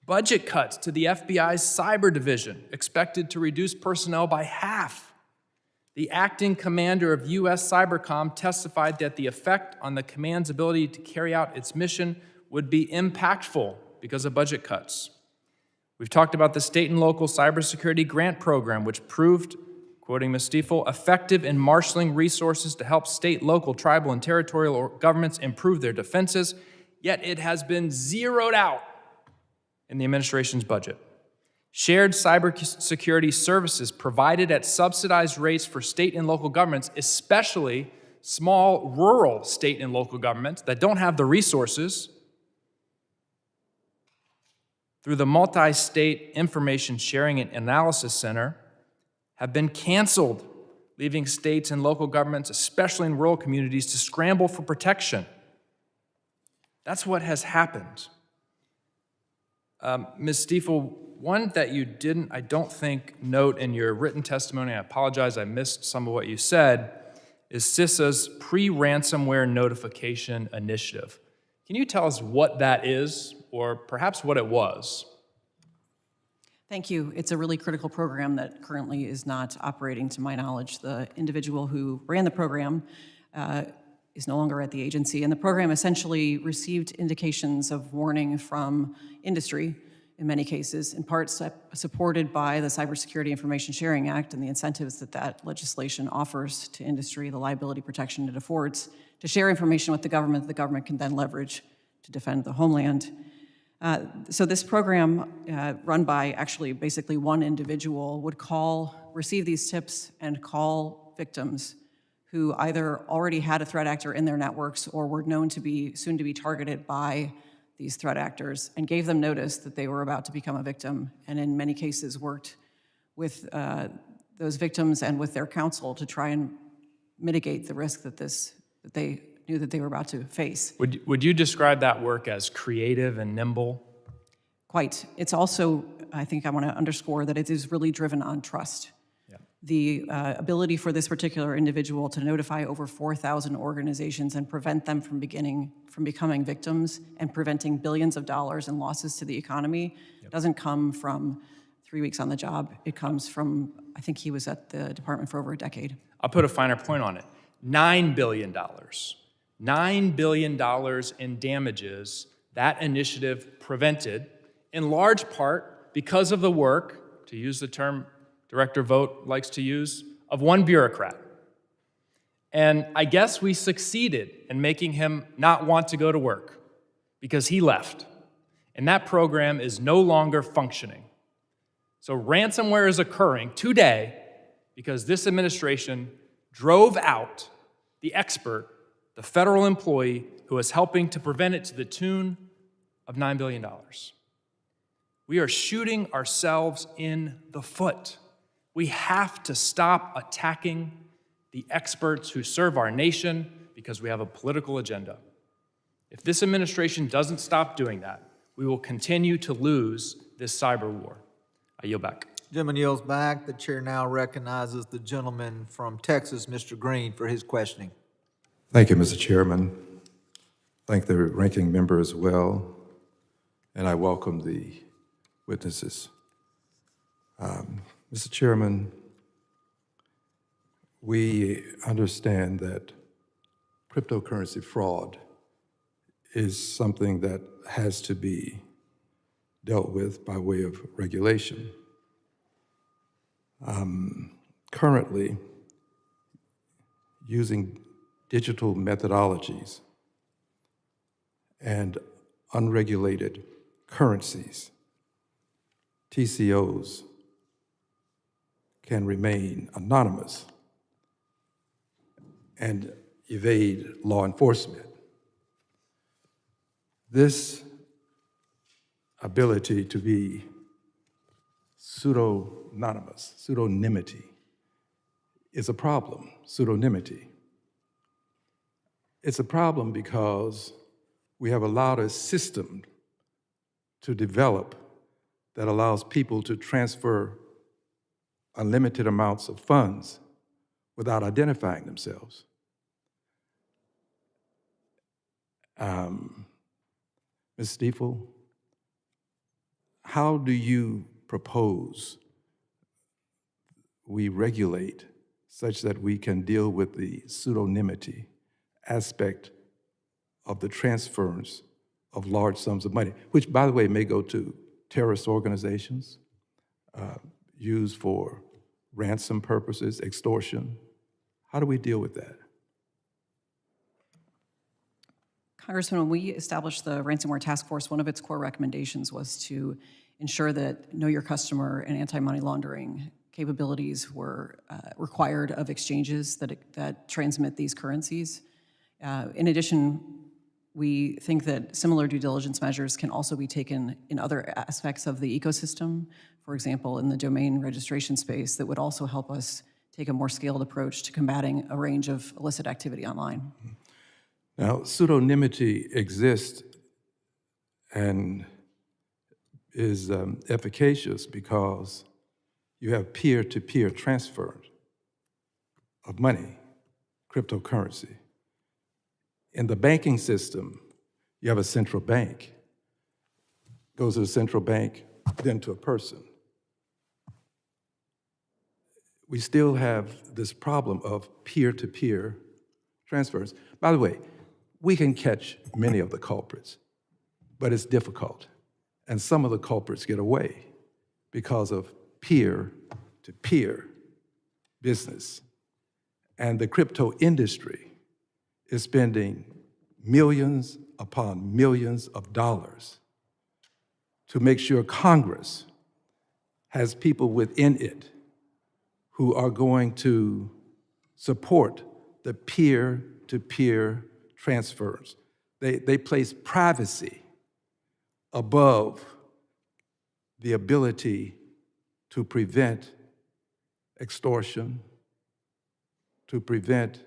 Budget cuts to the FBI's cyber division, expected to reduce personnel by half. The acting commander of U.S. Cybercom testified that the effect on the command's ability to carry out its mission would be impactful because of budget cuts. We've talked about the state and local cybersecurity grant program, which proved, quoting Ms. Stifel, effective in marshaling resources to help state, local, tribal, and territorial governments improve their defenses, yet it has been zeroed out in the administration's budget. Shared cybersecurity services provided at subsidized rates for state and local governments, especially small rural state and local governments that don't have the resources, through the Multi-State Information Sharing and Analysis Center, have been canceled, leaving states and local governments, especially in rural communities, to scramble for protection. That's what has happened. Ms. Stifel, one that you didn't, I don't think, note in your written testimony, I apologize, I missed some of what you said, is CISA's pre-ransomware notification initiative. Can you tell us what that is, or perhaps what it was? Thank you. It's a really critical program that currently is not operating, to my knowledge. The individual who ran the program is no longer at the agency, and the program essentially received indications of warning from industry, in many cases, in part supported by the Cybersecurity Information Sharing Act and the incentives that that legislation offers to industry, the liability protection it affords, to share information with the government can then leverage to defend the homeland. So this program, run by actually basically one individual, would receive these tips and call victims who either already had a threat actor in their networks or were known to be soon to be targeted by these threat actors, and gave them notice that they were about to become a victim, and in many cases worked with those victims and with their counsel to try and mitigate the risk that they knew that they were about to face. Would you describe that work as creative and nimble? Quite. It's also, I think I want to underscore that it is really driven on trust. Yeah. The ability for this particular individual to notify over 4,000 organizations and prevent them from becoming victims and preventing billions of dollars in losses to the economy doesn't come from 3 weeks on the job. It comes from, I think he was at the department for over a decade. I'll put a finer point on it. $9 billion. $9 billion in damages that initiative prevented, in large part because of the work, to use the term Director Vought likes to use, of one bureaucrat. And I guess we succeeded in making him not want to go to work because he left. And that program is no longer functioning. So ransomware is occurring today because this administration drove out the expert, the federal employee who is helping to prevent it, to the tune of $9 billion. We are shooting ourselves in the foot. We have to stop attacking the experts who serve our nation because we have a political agenda. If this administration doesn't stop doing that, we will continue to lose this cyber war. I yield back. Gentleman yields back. The chair now recognizes the gentleman from Texas, Mr. Green, for his questioning. Thank you, Mr. Chairman. Thank the ranking member as well, and I welcome the witnesses. Mr. Chairman, we understand that cryptocurrency fraud is something that has to be dealt with by way of regulation. Currently, using digital methodologies and unregulated currencies, TCOs can remain anonymous and evade law enforcement. This ability to be pseudonymous, pseudonymity, is a problem, pseudonymity. It's a problem because we have allowed a system to develop that allows people to transfer unlimited amounts of funds without identifying themselves. Ms. Stifel, how do you propose we regulate such that we can deal with the pseudonymity aspect of the transference of large sums of money, which, by the way, may go to terrorist organizations, used for ransom purposes, extortion? How do we deal with that? Congressman, when we established the ransomware task force, one of its core recommendations was to ensure that know your customer and anti-money laundering capabilities were required of exchanges that transmit these currencies. In addition, we think that similar due diligence measures can also be taken in other aspects of the ecosystem, for example, in the domain registration space, that would also help us take a more scaled approach to combating a range of illicit activity online. Now, pseudonymity exists and is efficacious because you have peer-to-peer transfer of money, cryptocurrency. In the banking system, you have a central bank. Goes to the central bank, then to a person. We still have this problem of peer-to-peer transfers. By the way, we can catch many of the culprits, but it's difficult. And some of the culprits get away because of peer-to-peer business. And the crypto industry is spending millions upon millions of dollars to make sure Congress has people within it who are going to support the peer-to-peer transfers. They place privacy above the ability to prevent extortion, to prevent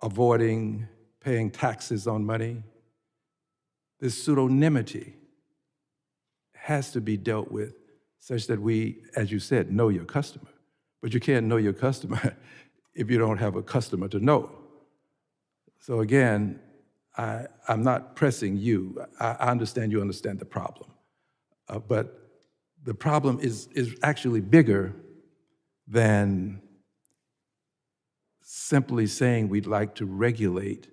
avoiding paying taxes on money. This pseudonymity has to be dealt with such that we, as you said, know your customer. But you can't know your customer if you don't have a customer to know. So again, I'm not pressing you. I understand you understand the problem. But the problem is actually bigger than simply saying we'd like to regulate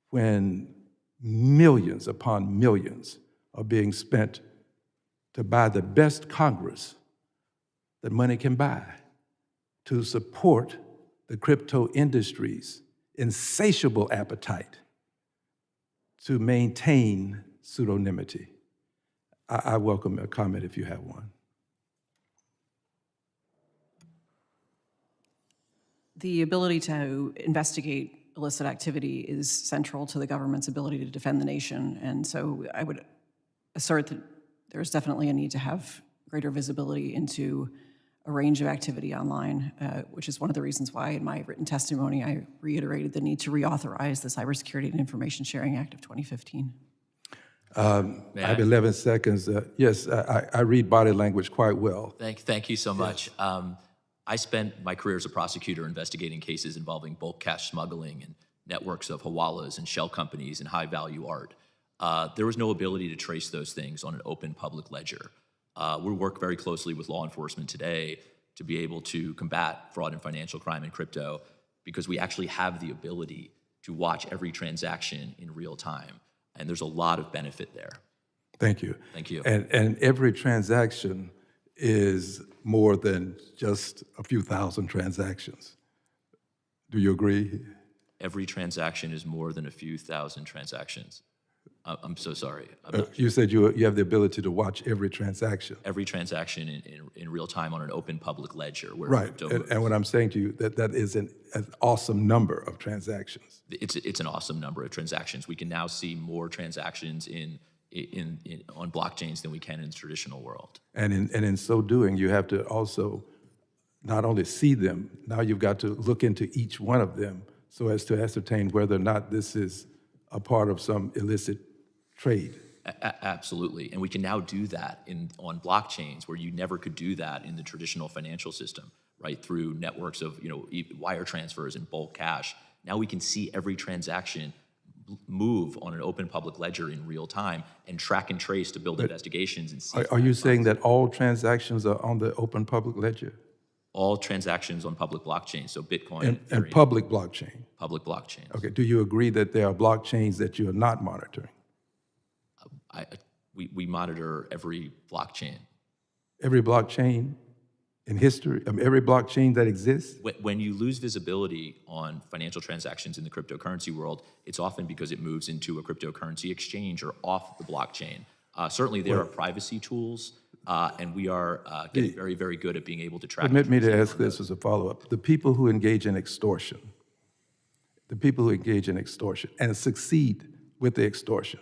when millions upon millions are being spent to buy the best Congress that money can buy, to support the crypto industry's insatiable appetite to maintain pseudonymity. I welcome a comment if you have one. The ability to investigate illicit activity is central to the government's ability to defend the nation. And so I would assert that there's definitely a need to have greater visibility into a range of activity online, which is one of the reasons why in my written testimony I reiterated the need to reauthorize the Cybersecurity and Information Sharing Act of 2015. I have 11 seconds. Yes, I read body language quite well. Thank you so much. I spent my career as a prosecutor investigating cases involving bulk cash smuggling and networks of hawalas and shell companies and high-value art. There was no ability to trace those things on an open public ledger. We work very closely with law enforcement today to be able to combat fraud and financial crime and crypto because we actually have the ability to watch every transaction in real time. And there's a lot of benefit there. Thank you. Thank you. And every transaction is more than just a few thousand transactions. Do you agree? Every transaction is more than a few thousand transactions. I'm so sorry. You said you have the ability to watch every transaction. Every transaction in real time on an open public ledger. Where Right, crypto moves. and what I'm saying to you, that is an awesome number of transactions. It's an awesome number of transactions. We can now see more transactions on blockchains than we can in the traditional world. And in so doing, you have to also not only see them, now you've got to look into each one of them so as to ascertain whether or not this is a part of some illicit trade. Absolutely, and we can now do that on blockchains where you never could do that in the traditional financial system, right? Through networks of wire transfers and bulk cash. Now we can see every transaction move on an open public ledger in real time and track and trace to build investigations and see. Are you saying that all transactions are on the open public ledger? All transactions on public blockchains, so Bitcoin And public blockchain? Public blockchains. Okay, do you agree that there are blockchains that you are not monitoring? We monitor every blockchain. Every blockchain in history, every blockchain that exists? When you lose visibility on financial transactions in the cryptocurrency world, it's often because it moves into a cryptocurrency exchange or off the blockchain. Certainly there are privacy tools, and we are getting very, very good at being able to track. Permit me to ask this as a follow-up. The people who engage in extortion, and succeed with the extortion,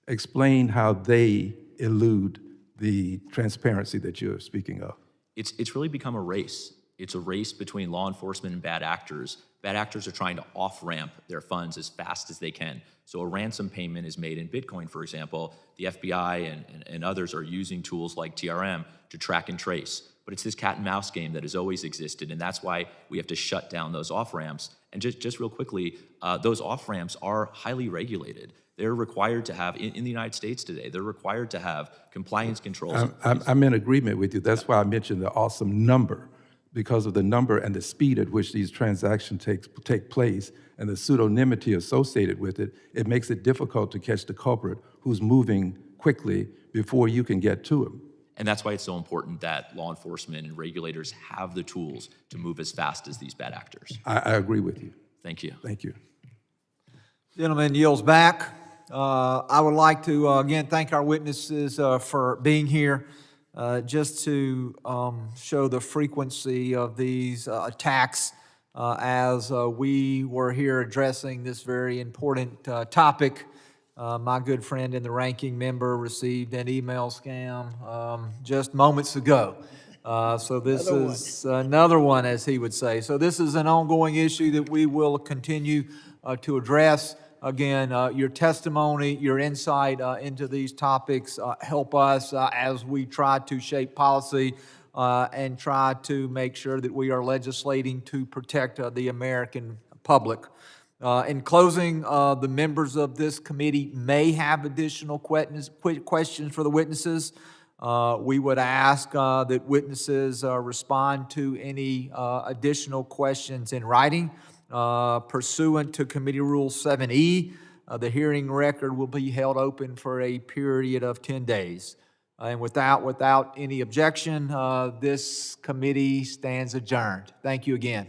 explain how they elude the transparency that you're speaking of. It's really become a race. It's a race between law enforcement and bad actors. Bad actors are trying to off-ramp their funds as fast as they can. So a ransom payment is made in Bitcoin, for example. The FBI and others are using tools like TRM to track and trace. But it's this cat and mouse game that has always existed, and that's why we have to shut down those off-ramps. And just real quickly, those off-ramps are highly regulated. They're required to have, in the United States today, they're required to have compliance controls. I'm in agreement with you. That's why I mentioned the awesome number, because of the number and the speed at which these transactions take place and the pseudonymity associated with it. It makes it difficult to catch the culprit who's moving quickly before you can get to him. And that's why it's so important that law enforcement and regulators have the tools to move as fast as these bad actors. I agree with you. Thank you. Thank you. Gentleman yields back. I would like to, again, thank our witnesses for being here. Just to show the frequency of these attacks as we were here addressing this very important topic. My good friend and the ranking member received an email scam just moments ago. So this is another one, as he would say. So this is an ongoing issue that we will continue to address. Again, your testimony, your insight into these topics help us as we try to shape policy and try to make sure that we are legislating to protect the American public. In closing, the members of this committee may have additional questions for the witnesses. We would ask that witnesses respond to any additional questions in writing. Pursuant to Committee Rule 7E, the hearing record will be held open for a period of 10 days. And without any objection, this committee stands adjourned. Thank you again.